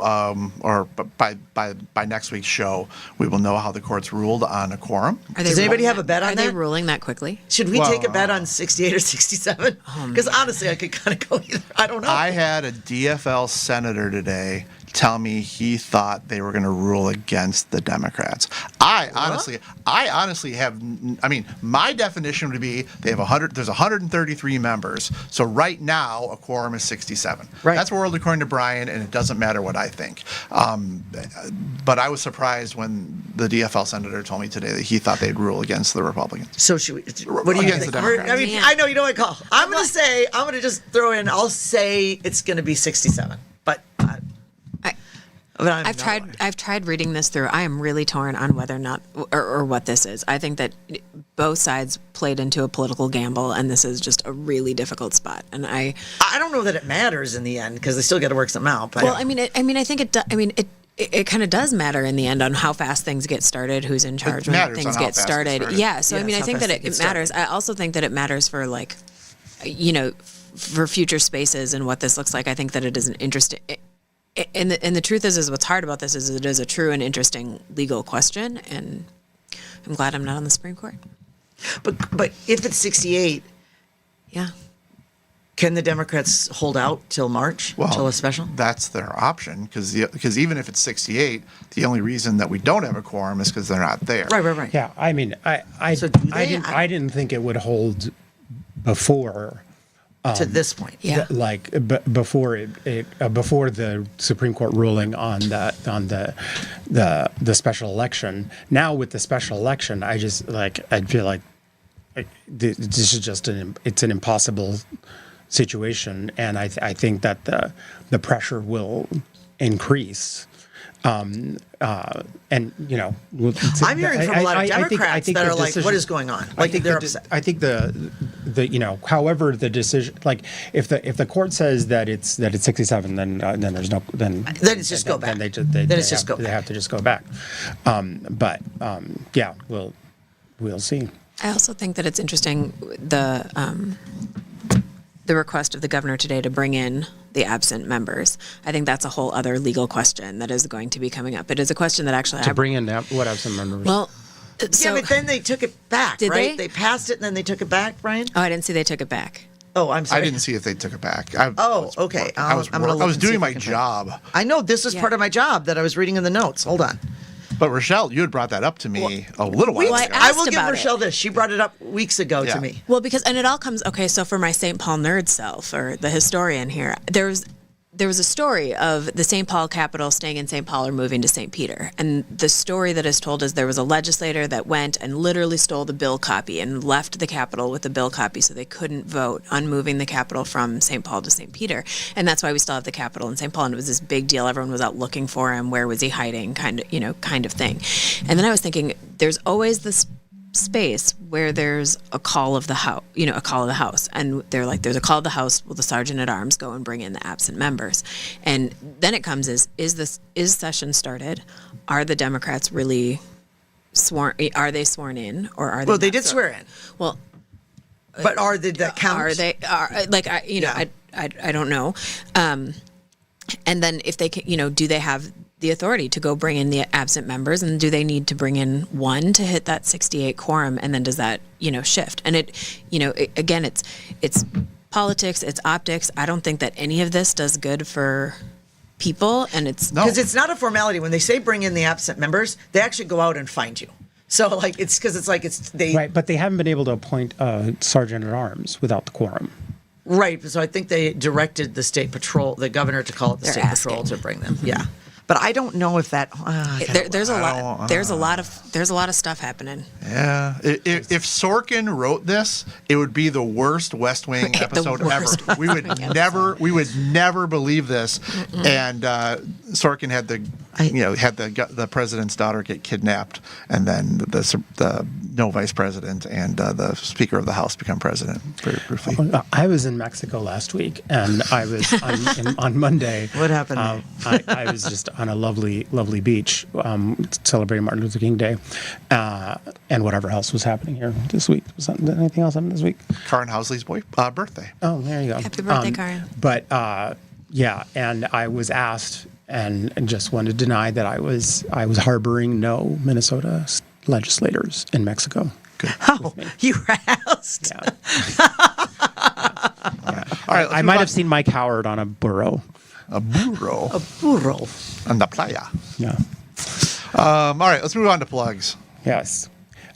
or by next week's show, we will know how the courts ruled on a quorum. Does anybody have a bet on Are that? they ruling that quickly? Should we take a bet on 68 or 67? Because honestly, I could kind of go either. I don't know. I had a DFL senator today tell me he thought they were going to rule against the Democrats. I honestly have. I mean, my definition would be they have 100. There's 133 members. So right now, a quorum is 67. Right. That's world according to Brian, and it doesn't matter what I think. But I was surprised when the DFL senator told me today that he thought they'd rule against the Republicans. So should we? What do you Against think? the Democrats. I mean, Man. I know you know what I call. I'm going to just throw in. I'll say it's going to be 67. But I've tried reading this through. I am really torn on whether or not or what this is. I think that both sides played into a political gamble, and this is just a really difficult spot. And I don't know that it matters in the end because they still got to work something out. But well, I think it kind of does matter in the end on how fast things get started, who's in charge when matters things on how get fast started. it's started. Yeah, so Yes, I how think fast that it it gets matters. started. I also think that it matters for for future spaces and what this looks like. I think that it is an interesting. And the truth is what's hard about this is it is a true and interesting legal question, and I'm glad I'm not on the Supreme Court. But if it's 68, Yeah. can the Democrats hold out till March, till a special? That's their option because even if it's 68, the only reason that we don't have a quorum is because they're not there. Right. Yeah, I mean, So do they? I didn't think it would hold before. To this point. Yeah. Before the Supreme Court ruling on the special election. Now with the special election, I feel like this is just an impossible situation, and I think that the pressure will increase. And I'm hearing from a lot of Democrats that are like, "What is going on?" Like they're upset. I think however the decision, like if the court says that it's 67, then there's no then it's just go back. Then Then it's just go They back. have to just go back. Yeah, we'll see. I also think that it's interesting the request of the governor today to bring in the absent members. I think that's a whole other legal question that is going to be coming up. It is a question that actually To bring in what have some members? well. So, Yeah, but then they took it back, Did right? they? They passed it and then they took it back, Brian? I didn't see they took it back. Oh, I'm I sorry. didn't see if they took it back. Okay. I was I'm gonna look I was and see doing if my I can find it. job. I know this was Yeah. part of my job that I was reading in the notes. Hold on. But Rochelle, you had brought that up to me a little while Well, ago. I I will asked give about Rochelle this. She brought it up weeks ago Yeah. to me. Well, because, and it all comes, okay, so for my St. Paul nerd self, or the historian here, there was a story of the St. Paul Capitol staying in St. Paul or moving to St. Peter. And the story that is told is there was a legislator that went and literally stole the bill copy and left the Capitol with the bill copy so they couldn't vote on moving the Capitol from St. Paul to St. Peter. And that's why we still have the Capitol in St. Paul. And it was this big deal. Everyone was out looking for him. Where was he hiding? Kind of thing. And then I was thinking, there's always this space where there's a call of the house, and they're like, there's a call of the house, will the sergeant at arms go and bring in the absent members? And then it comes is session started? Are the Democrats really sworn in, or are they Well, they not did swear in. Well, But did that count? are they I don't know. And then if they can, do they have the authority to go bring in the absent members, and do they need to bring in one to hit that 68 quorum? And then does that, shift? And again, it's politics, it's optics. I don't think that any of this does good for people, and it's Because it's not a formality. When they say bring in the absent members, they actually go out and find you. So it's because they Right, but they haven't been able to appoint a sergeant at arms without the quorum. Right. So I think they directed the state patrol, the governor, to call it the They're state patrol asking. to bring them. Yeah. But I don't know if that. there's a lot of stuff happening. Yeah. If Sorkin wrote this, it would be the worst West Wing episode worst ever. We would never believe this. And Sorkin had the president's daughter get kidnapped, and then the no vice president and the Speaker of the House become president very briefly. I was in Mexico last week, and I was on Monday. What happened? I was just on a lovely, lovely beach celebrating Martin Luther King Day, and whatever else was happening here this week. Was anything else happening this week? Karin Housley's birthday. Oh, there you go. Happy birthday, Karin. But yeah, and I was asked, and just wanted to deny that I was harboring no Minnesota legislators in Mexico. Good. Oh, you were asked. Yeah. All right, I might have seen Mike Howard on a burro. a burro Burro. on the playa. Yeah. All right, let's move on to plugs. Yes.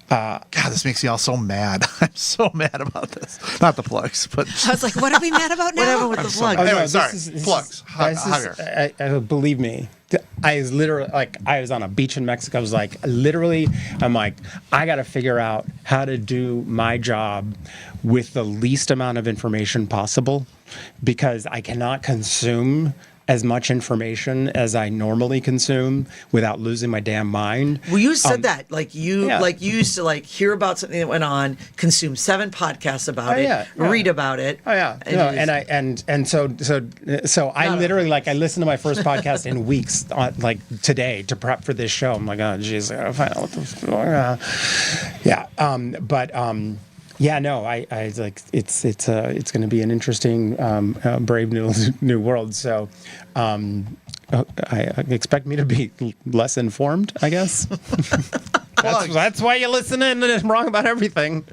God, this makes me all so mad. I'm so mad about this. Not the plugs, but I was like, what are we mad about now? What happened with the plug? Anyway, this sorry. is- Plugs. this is- Javier. believe me, I was literally I was on a beach in Mexico. I was like, I'm like, I got to figure out how to do my job with the least amount of information possible, because I cannot consume as much information as I normally consume without losing my damn mind. Well, you said that you yeah. you used to hear about something that went on, consume 7 podcasts about Oh, it, yeah, yeah. read about it. Oh yeah, and no, you just- so I literally I listened to my first podcast in weeks, today to prep for this show. I'm like, oh geez, I gotta find out what the yeah, no, I like it's going to be an interesting, brave new world. So, I expect me to be less informed, I guess. that's why you listen in, and I'm wrong about everything.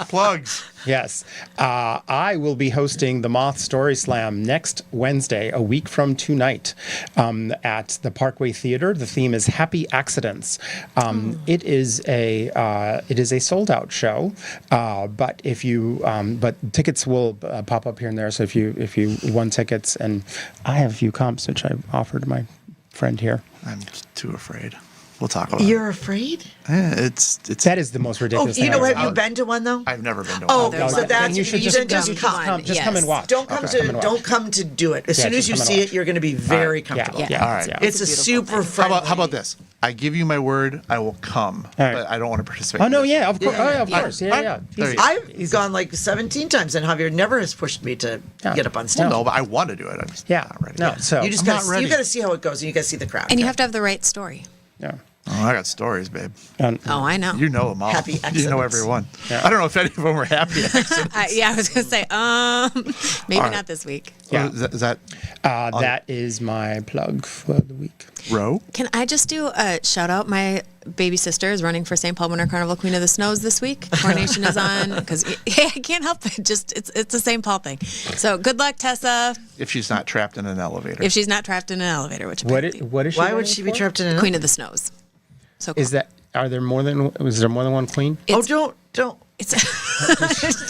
Plugs. Yes. I will be hosting the Moth Story Slam next Wednesday, a week from tonight, at the Parkway Theater. The theme is Happy Accidents. It is a sold out show, but but tickets will pop up here and there. So if you won tickets, and I have a few comps which I've offered my friend here. I'm too afraid. We'll talk about You're afraid? it. It's That is the most Oh, ridiculous thing. you know, I've have ever you been to one though? I've never been to Oh, one. there's so one. that's Then you should then just come. come and watch. Don't come Okay. don't come to do it. As soon as you just come see and it, you're going to be very comfortable. Yeah. All right. Yeah. It's a super How friendly. about this? I give you my word, I will come, All right. but I don't want to participate. Oh in no, this. yeah, of course, Yeah. of course, yeah. There you Easy. go. I've gone 17 times, and Javier never has pushed me to Yeah. get up on stage. No, but I want to do it. I'm just Yeah, not ready. no, so You just I'm got not ready. you got to see how it goes, and you got to see the crowd. And you have to have the right story. yeah. Oh, I got stories, babe. Oh, I know. You know them all. Happy You know accidents. every one. Yeah. I don't know if any of them were happy accidents. I was going to say, maybe All right. not this week. Yeah. Is that That is my plug for the week. row? Can I just do a shout out? My baby sister is running for St. Paul Winter Carnival Queen of the Snows this week. Coronation is on because I can't help it. Just it's a St. Paul thing. So good luck, Tessa. If she's not trapped in an elevator. If she's not trapped in an elevator, which What apparently is she? Why would running she be for? trapped in an Queen of the Snows. So Is there more than one queen? Oh, It's- don't. It's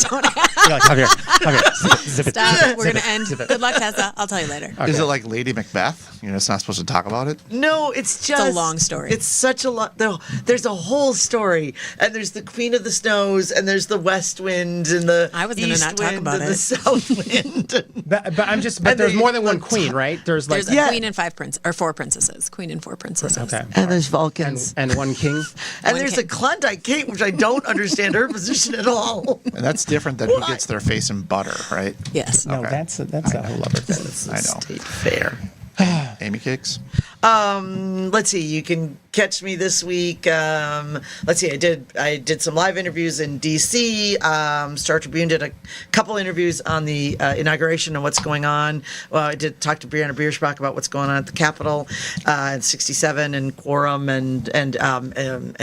don't You're like, Javier, zip it. stop. We're gonna end. Good luck, Tessa. I'll tell you later. Is it like Lady Macbeth? You're just not supposed to talk about it? No, it's just long story. It's such a lot. There's a whole story, and there's the Queen of the Snows, and there's the West Wind, and the I was gonna East not talk Wind, about and it. the South Wind. But there's they- more than one queen, right? There's like There's a queen and four princesses. Queen and four princesses. okay, And there's Vulcans. and one king. And one there's king. a Klondike Kate, which I don't understand her position at all. And that's different than who gets their face in butter, right? Yes. No, Okay. that's a whole other thing. I know. State fair. Amy Cakes? Let's see. You can catch me this week. Let's see. I did some live interviews in D.C. Star Tribune did a couple interviews on the inauguration and what's going on. Well, I did talk to Brianna Bierschbach about what's going on at the Capitol and 67 and quorum and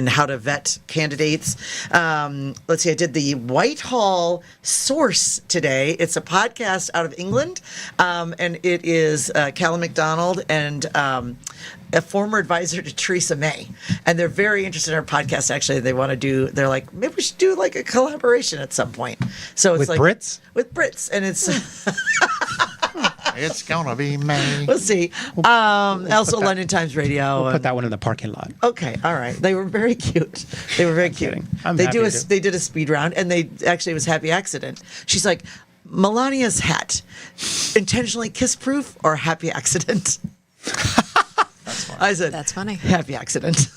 how to vet candidates. Let's see. I did the Whitehall Source today. It's a podcast out of England, and it is Callum McDonald and a former advisor to Theresa May, and they're very interested in our podcast. Actually, they're like, maybe we should do like a collaboration at some point. So it's With like Brits? with Brits, and it's It's gonna be May. we'll see. Also, that- London Times Radio. Put and- that one in the parking lot. Okay, all right. They were very cute. They were very cute. kidding. I'm They happy do a to. they did a speed round, and they actually it was happy accident. She's like, Melania's hat, intentionally kiss proof or happy accident? That's funny. I said That's funny. happy accident.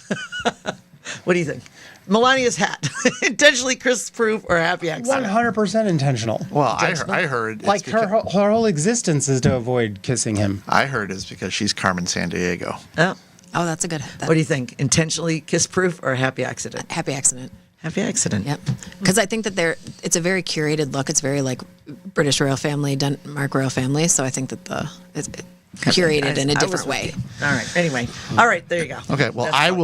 What do you think? Melania's hat, intentionally kiss proof or happy accident? 100% intentional. Well, I heard it's Like her because- her whole existence is to avoid kissing him. I heard it's because she's Carmen Sandiego. Oh, Oh, that's a good. what do you think? Intentionally kiss proof or happy accident? Happy accident. Happy accident. Yep. Because I think that it's a very curated look. It's very like British royal family, Denmark royal family. So I think that it's curated in a I was different with way. you. All right. Anyway. All right. There you go. Okay, well, That's I fun.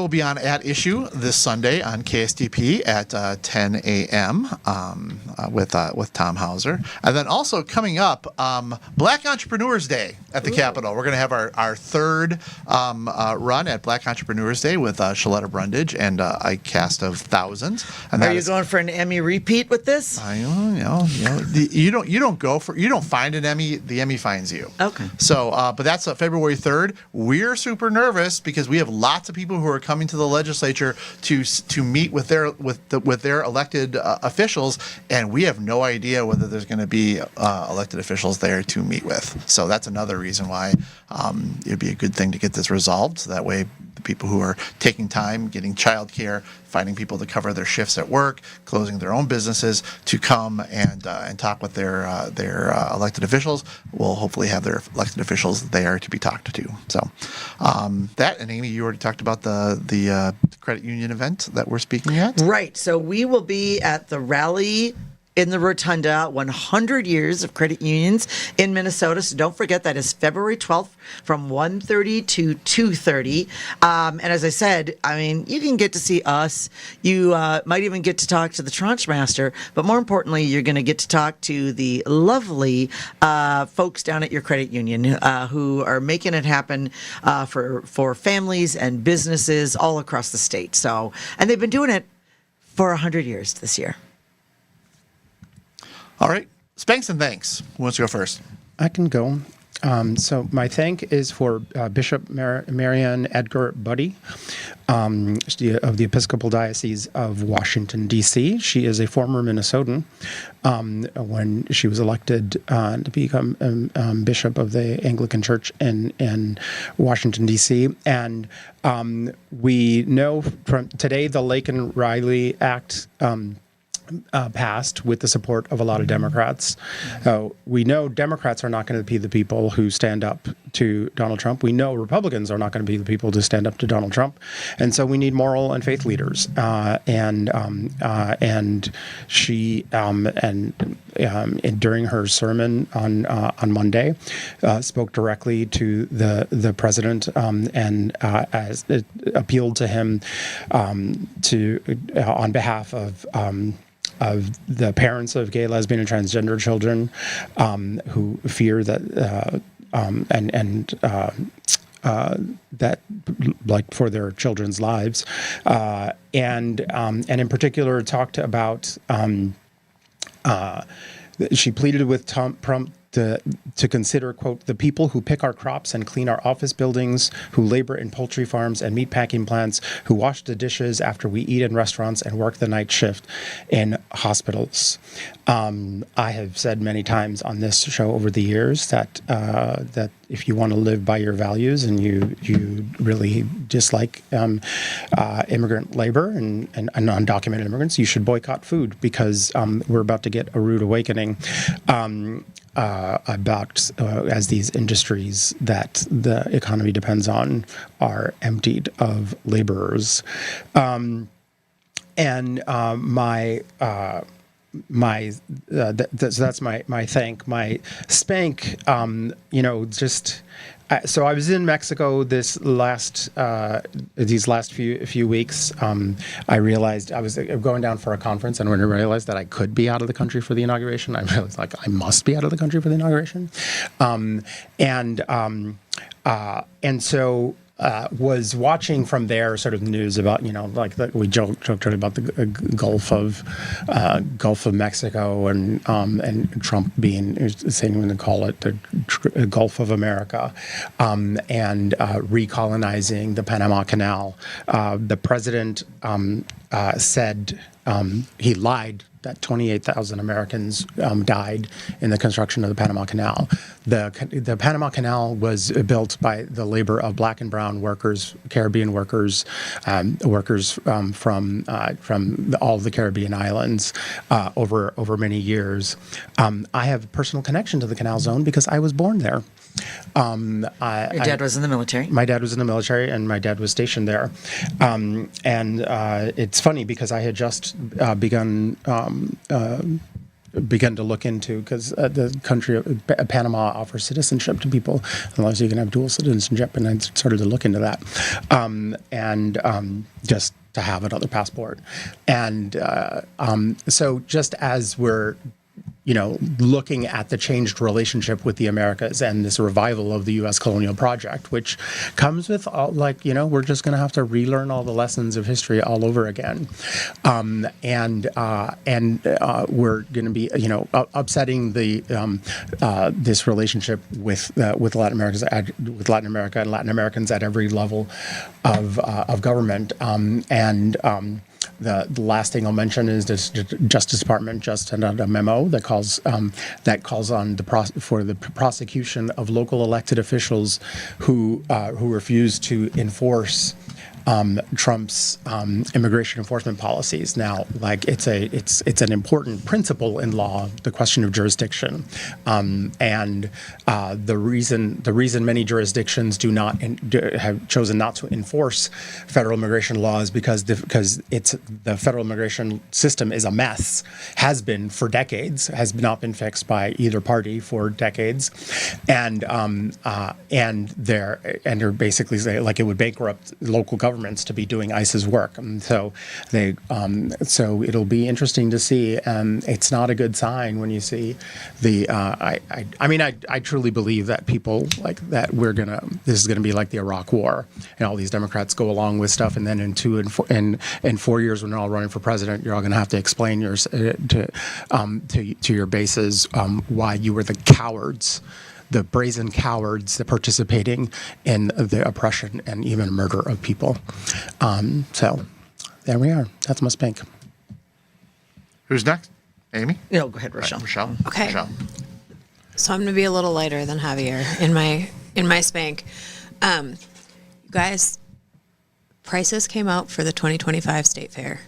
will be on At Issue this Sunday on KSDP at 10 a.m. With Tom Hauser, and then also coming up, Black Entrepreneurs Day at the Capitol. We're going to have our third run at Black Entrepreneurs Day with Shaletta Brundage and a cast of thousands. And Are that you is- going for an Emmy repeat with this? you don't find an Emmy, the Emmy finds you. Okay. So, but that's February 3rd. We're super nervous because we have lots of people who are coming to the legislature to meet with their elected officials, and we have no idea whether there's going to be elected officials there to meet with. So that's another reason why it'd be a good thing to get this resolved. So that way, the people who are taking time, getting childcare, finding people to cover their shifts at work, closing their own businesses, to come and talk with their elected officials, will hopefully have their elected officials there to be talked to. So that, and Amy, you already talked about the credit union event that we're speaking at. Right. So we will be at the rally in the Rotunda, 100 years of credit unions in Minnesota. So don't forget, that is February 12th from 1:30 to 2:30. And as I said, I mean, you can get to see us. You might even get to talk to the tranche master. But more importantly, you're going to get to talk to the lovely folks down at your credit union who are making it happen for families and businesses all across the state. So, and they've been doing it for 100 years this year. All right, Spanks and thanks. Who wants to go first? I can go. So my thank is for Bishop Marianne Edgar Buddy of the Episcopal Diocese of Washington, D.C. She is a former Minnesotan. When she was elected to become bishop of the Anglican Church in Washington, D.C. And we know from today the Laken Riley Act passed with the support of a lot of Democrats. We know Democrats are not going to be the people who stand up to Donald Trump. We know Republicans are not going to be the people to stand up to Donald Trump. And so we need moral and faith leaders. And she during her sermon on Monday spoke directly to the president and as it appealed to him on behalf of the parents of gay, lesbian, and transgender children who fear that that like for their children's lives, and in particular talked about. She pleaded with Trump to consider, quote, the people who pick our crops and clean our office buildings, who labor in poultry farms and meat packing plants, who wash the dishes after we eat in restaurants and work the night shift in hospitals. I have said many times on this show over the years that that if you want to live by your values and you really dislike immigrant labor and undocumented immigrants, you should boycott food because we're about to get a rude awakening. About as these industries that the economy depends on are emptied of laborers. So that's my thank. My spank, so I was in Mexico these last few weeks. I realized I was going down for a conference, and when I realized that I could be out of the country for the inauguration, I realized like I must be out of the country for the inauguration, and so. Was watching from there sort of news about, we joked about the Gulf of Mexico and Trump saying we're going to call it the Gulf of America, and recolonizing the Panama Canal. The president said he lied that 28,000 Americans died in the construction of the Panama Canal. The Panama Canal was built by the labor of black and brown workers, Caribbean workers, workers from all of the Caribbean islands over many years. I have a personal connection to the Canal Zone because I was born there. Your dad was in the military? My dad was in the military, and my dad was stationed there. It's funny because I had just begun to look into, because the country of Panama offers citizenship to people, unless you can have dual citizenship, and I started to look into that, just to have another passport. So just as we're looking at the changed relationship with the Americas and this revival of the U.S. colonial project, which comes with all, we're just going to have to relearn all the lessons of history all over again, and we're going to be, upsetting the this relationship with Latin America and Latin Americans at every level of government, The last thing I'll mention is the Justice Department just sent out a memo that calls on for the prosecution of local elected officials who refuse to enforce Trump's immigration enforcement policies. Now, it's an important principle in law, the question of jurisdiction, and the reason many jurisdictions have chosen not to enforce federal immigration laws because the federal immigration system is a mess, has been for decades, has not been fixed by either party for decades, and they're basically saying it would bankrupt local governments to be doing ICE's work, and so it'll be interesting to see. It's not a good sign when you see the. I truly believe that people that this is gonna be like the Iraq War, and all these Democrats go along with stuff, and then in 4 years when they're all running for president, you're all gonna have to explain to your bases why you were the cowards. The brazen cowards that participating in the oppression and even murder of people. So there we are. That's my spank. Who's next? Amy? No, go ahead, Rochelle. Rochelle. Okay. Rochelle. So I'm going to be a little lighter than Javier in my spank. You guys, prices came out for the 2025 State Fair,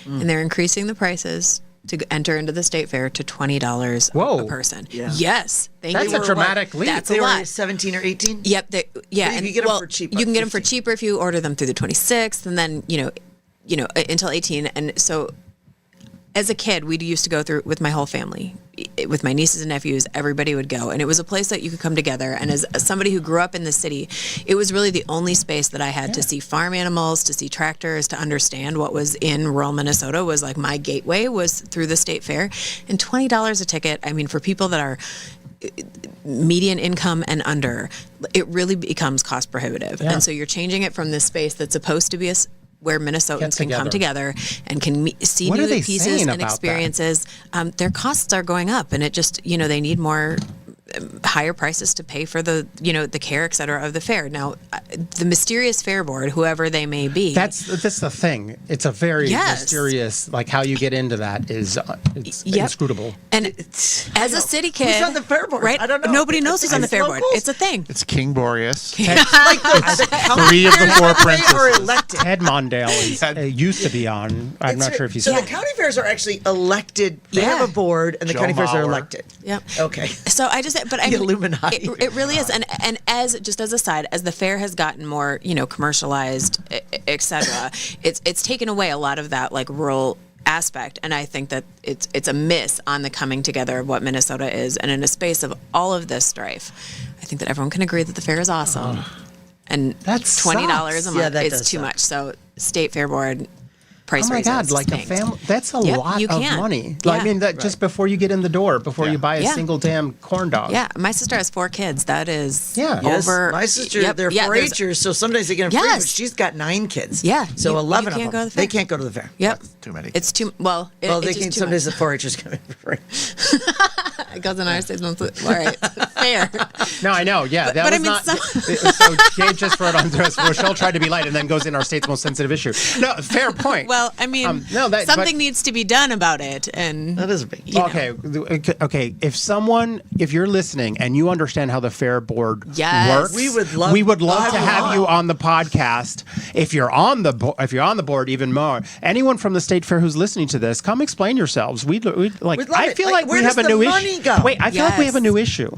and they're increasing the prices to enter into the State Fair to $20 a person. Yeah. Yes. That's a dramatic leap. That's They a were lot. 17 or 18? Yep. Yeah. You can get them for cheaper. You can get them for 15. cheaper if you order them through the 26th, and then, until 18. And so as a kid, we used to go through with my whole family, with my nieces and nephews. Everybody would go, and it was a place that you could come together. And as somebody who grew up in the city, it was really the only space that I had to see farm animals, to see tractors, to understand what was in rural Minnesota. Was my gateway was through the State Fair, and $20 a ticket. I mean, for people that are median income and under, it really becomes cost prohibitive. Yeah. And so you're changing it from this space that's supposed to be where Minnesotans can come together and can see What are new they pieces saying and about that? experiences. Their costs are going up, and it just, they need more higher prices to pay for the care, et cetera, of the fair. Now, the mysterious fair board, whoever they may be, That's the thing. It's a very Yes. mysterious. Like how you get into that is it's Yep. inscrutable. and as a city kid, on the fair board? right? I don't know. Nobody knows who's on the It's fair board. locals? It's a thing. It's King Boreas. Like the county 3 of the fairs 4 are they princesses. Or elected. Ted Mondale used to be on. I'm not sure if he's. So the county fairs are actually elected. They Yeah. have a board, and the Joe county fairs are Mauer. elected. Yep. Okay. So I just, but I The mean, Illuminati. it really is, and as just as a side, as the fair has gotten more, commercialized, et cetera, it's taken away a lot of that like rural aspect, and I think that it's a miss on the coming together of what Minnesota is, and in a space of all of this strife, I think that everyone can agree that the fair is awesome, and That $20 a sucks. month Yeah, that is does too suck. much. So state fair board. Price Oh my God! raises Like a spanked. family, that's a Yep, lot you of can. money. Yeah. I mean, that just before you get in the door, before you buy a Yeah. single damn corn dog. Yeah, my sister has 4 kids. That is Yeah. Yes, over. my sister, Yep, they're yeah, there's- 4-Hers, so sometimes they get them free, but Yes. she's got 9 kids. Yeah, So you 11 can't of go them, to the fair. they can't go to the fair. Yep. Too many. It's too well. Well, it's they just can too sometimes much. the 4-Hers come in for free. It goes in our state's monthly. All right, fair. No, I know. Yeah, that but I was mean, not. some- So Gabe just wrote on this. Rochelle tried to be light and then goes in our state's most sensitive issue. No, fair point. Well, I mean, no, that something but- needs to be done about it, and That is a big. you know. Okay. If you're listening and you understand how the fair board Yes. works, We would love to have you on the podcast. If you're on the board, even more. Anyone from the state fair who's listening to this, come explain yourselves. We'd like. We'd love I it. feel Like, like where we have a does the new money issue. go? Wait, I feel like we have a Yes. new issue.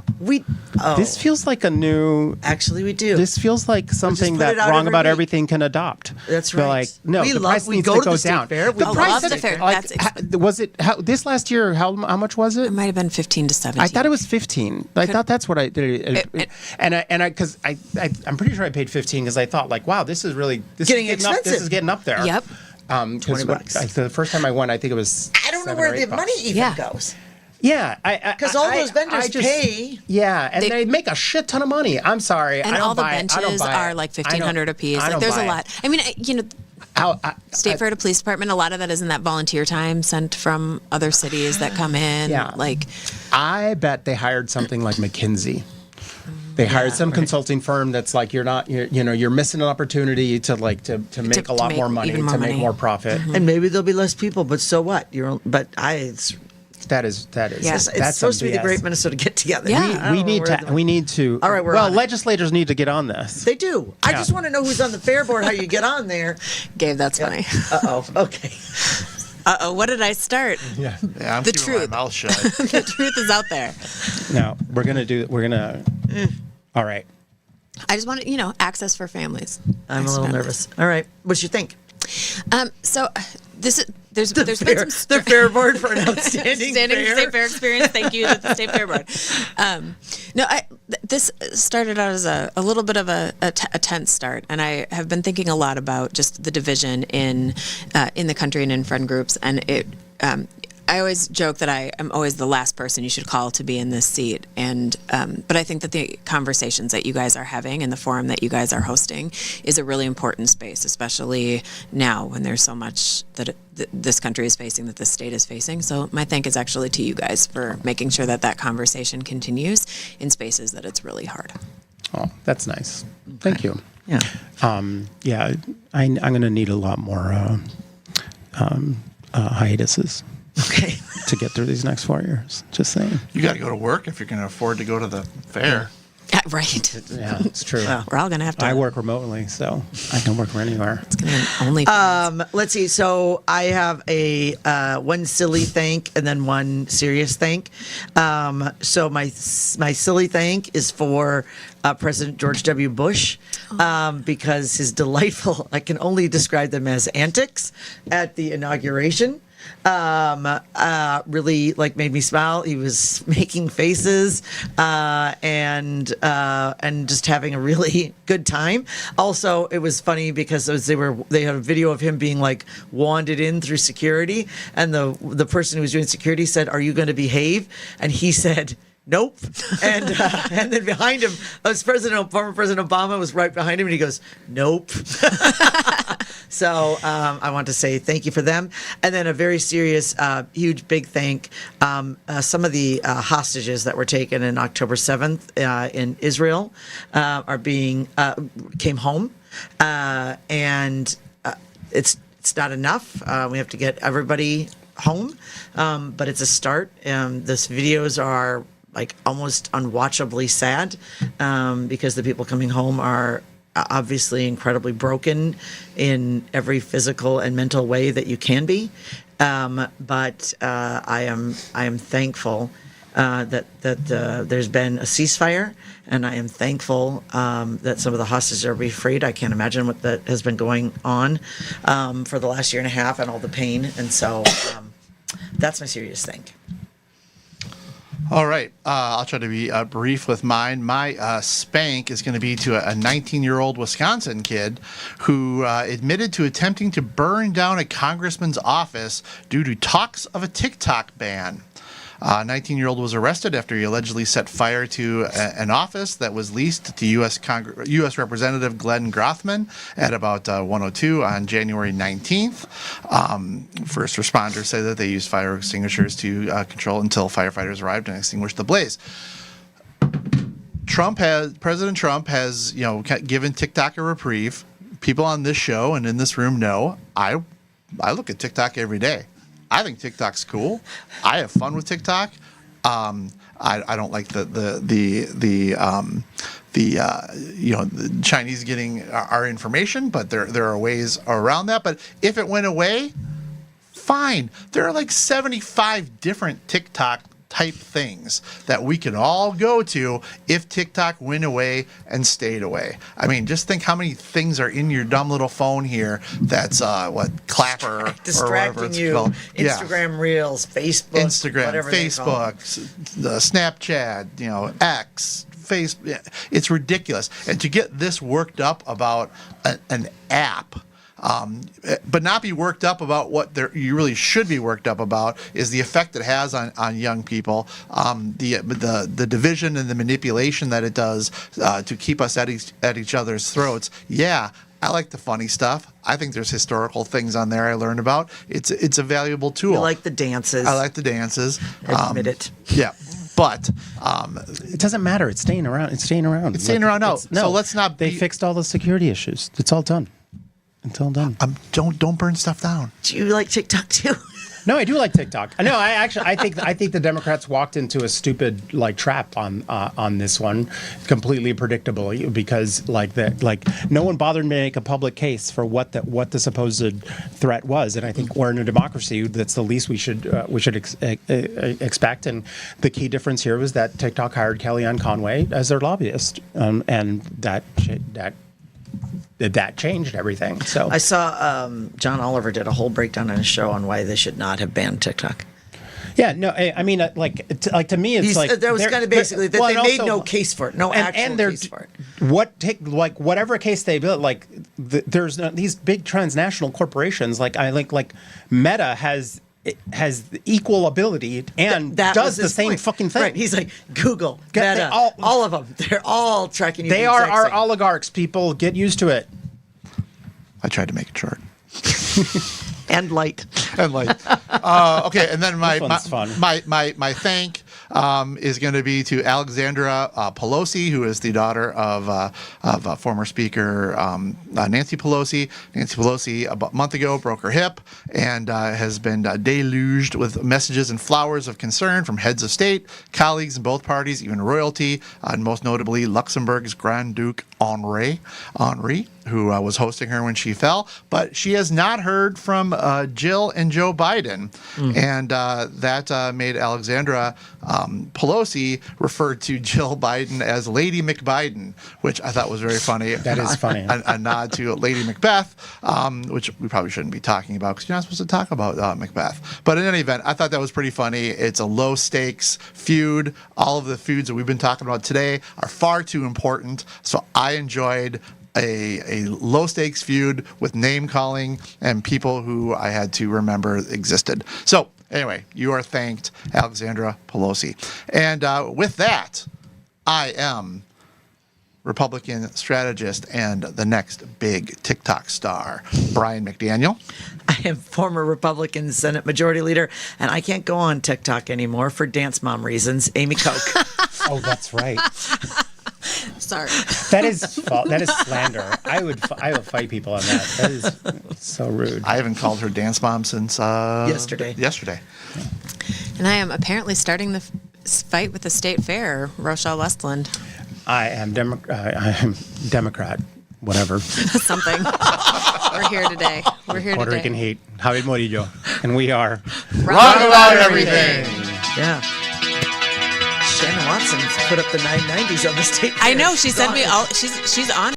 This feels like a new. Actually, we do. This feels like something put that it out Wrong every About week. Everything can adopt. That's Feel right. Like no, We the love- price we needs go to to go the state down. fair. We The love price the is- fair. like, That's was it this last year? How much was it? It might have been 15 to 17. I thought it was 15. I thought that's what I did. Because I'm pretty sure I paid 15 because I thought like, wow, this is really Getting up. This expensive. is getting up there. Yep. 'Cause $20. the first time I went, I think it was. I don't know $7 where or the $8. money even Yeah. goes. Yeah, Because all those vendors pay. Yeah, and They- they make a shit ton of money. I'm sorry, and I don't all the buy it. I don't benches buy are it. like I don't- 1,500 a piece. I Like don't there's buy a it. lot. I mean, State Fair to Police Department, a lot of that isn't that volunteer time sent from other cities that come in. Yeah. Like, I bet they hired something like McKinsey. They hired some consulting firm that's like you're missing an opportunity to make a lot make more money, even more to make money. more profit. And maybe there'll be less people, but so what? That is Yeah. It's that's supposed some to be the BS. Great Minnesota Get Together. Yeah. We need to. All right, we're well, on it. legislators need to get on this. They do. I Yeah. just want to know who's on the fair board, how you get on there. Gabe, that's funny. Uh-oh. Okay. What did I start? Yeah. Yeah, I'm The keeping my truth. mouth shut. The truth is out there. No, we're gonna. All right. I just want to, access for families. I'm a Access little families. nervous. All right. What you think? So this is there's been Fair, some the fair board for an outstanding fair. state fair experience. Thank you to the state fair board. This started out as a little bit of a tense start, and I have been thinking a lot about just the division in the country and in friend groups, and it. I always joke that I am always the last person you should call to be in this seat, and but I think that the conversations that you guys are having and the forum that you guys are hosting is a really important space, especially now when there's so much that this country is facing, that this state is facing. So my thank is actually to you guys for making sure that conversation continues in spaces that it's really hard. Oh, that's nice. Thank you. Yeah. Yeah, I'm going to need a lot more hiatuses Okay. to get through these next 4 years. Just saying. You got to go to work if you're going to afford to go to the fair. Right. Yeah, it's true. We're all gonna have to. I work remotely, so I can work from anywhere. It's gonna be only. Let's see. So I have a one silly thank and then one serious thank. So my silly thank is for President George W. Bush because his delightful, I can only describe them as antics at the inauguration. Really made me smile. He was making faces and just having a really good time. Also, it was funny because they had a video of him being wanded in through security, and the person who was doing security said, "Are you going to behave?" And he said, nope. And then behind him, former President Obama was right behind him, and he goes, nope. So I want to say thank you for them. And then a very serious, huge, big thank. Some of the hostages that were taken in October 7th in Israel came home. And it's not enough. We have to get everybody home, but it's a start. These videos are like almost unwatchably sad because the people coming home are obviously incredibly broken in every physical and mental way that you can be. But I am thankful that there's been a ceasefire, and I am thankful that some of the hostages are being freed. I can't imagine what that has been going on for the last year and a half and all the pain. And so that's my serious thank. All right. I'll try to be brief with mine. My spank is going to be to a 19-year-old Wisconsin kid who admitted to attempting to burn down a congressman's office due to talks of a TikTok ban. A 19-year-old was arrested after he allegedly set fire to an office that was leased to U.S. Representative Glenn Grothman at about 1:02 on January 19th. First responders say that they used fire extinguishers to control until firefighters arrived and extinguished the blaze. President Trump has, given TikTok a reprieve. People on this show and in this room know I look at TikTok every day. I think TikTok's cool. I have fun with TikTok. I don't like the Chinese getting our information, but there are ways around that. But if it went away, fine. There are like 75 different TikTok type things that we could all go to if TikTok went away and stayed away. I mean, just think how many things are in your dumb little phone here that's Clapper distracting you. Called. Instagram Reels, Facebook, Facebook, the Snapchat, X, Facebook. It's ridiculous. And to get this worked up about an app, but not be worked up about what you really should be worked up about is the effect it has on young people, the division and the manipulation that it does to keep us at each other's throats. Yeah, I like the funny stuff. I think there's historical things on there I learned about. It's a valuable tool. You like the dances. I like the dances. Admit it. Yeah. But it doesn't matter. It's staying around. It's staying around. So let's not. They fixed all the security issues. It's all done. Until done. Don't burn stuff down. Do you like TikTok too? No, I do like TikTok. No, I think the Democrats walked into a stupid trap on this one, completely predictable, because no one bothered to make a public case for what the supposed threat was, and I think we're in a democracy. That's the least we should expect. And the key difference here was that TikTok hired Kellyanne Conway as their lobbyist, and that changed everything. So I saw John Oliver did a whole breakdown on his show on why they should not have banned TikTok. Yeah, no, I mean, to me, it's that was kind of basically that they made no case for it, no actual case for it. Whatever case they built, there's these big transnational corporations. Meta has equal ability and does the same fucking thing. Right. He's like Google, Meta, all of them. They're all tracking you. They are our oligarchs. People, get used to it. I tried to make it short. And light. Okay, and then my thank is going to be to Alexandra Pelosi, who is the daughter of former Speaker Nancy Pelosi. Nancy Pelosi, about a month ago, broke her hip and has been deluged with messages and flowers of concern from heads of state, colleagues in both parties, even royalty, and most notably Luxembourg's Grand Duke Henri, who was hosting her when she fell. But she has not heard from Jill and Joe Biden. And that made Alexandra Pelosi refer to Jill Biden as Lady McBiden, which I thought was very funny. That is funny. A nod to Lady Macbeth, which we probably shouldn't be talking about because you're not supposed to talk about Macbeth. But in any event, I thought that was pretty funny. It's a low-stakes feud. All of the feuds that we've been talking about today are far too important. So I enjoyed a low stakes feud with name calling and people who I had to remember existed. So anyway, you are thanked, Alexandra Pelosi. And with that, I am Republican strategist and the next big TikTok star, Brian McDaniel. I am former Republican Senate Majority Leader, and I can't go on TikTok anymore for dance mom reasons. Amy Koch. Oh, that's right. Sorry. That is slander. I would fight people on that. That is so rude. I haven't called her dance mom since Yesterday. And I am apparently starting the fight with the state fair, Rochelle Westland. I am Democrat, whatever. Something. We're here today. Puerto Rican hate. Javier Morillo. And we are Wrong about everything. Yeah. Shannon Watson's put up the 990s on the state. I know. fair. She She's sent on me it. all. She's on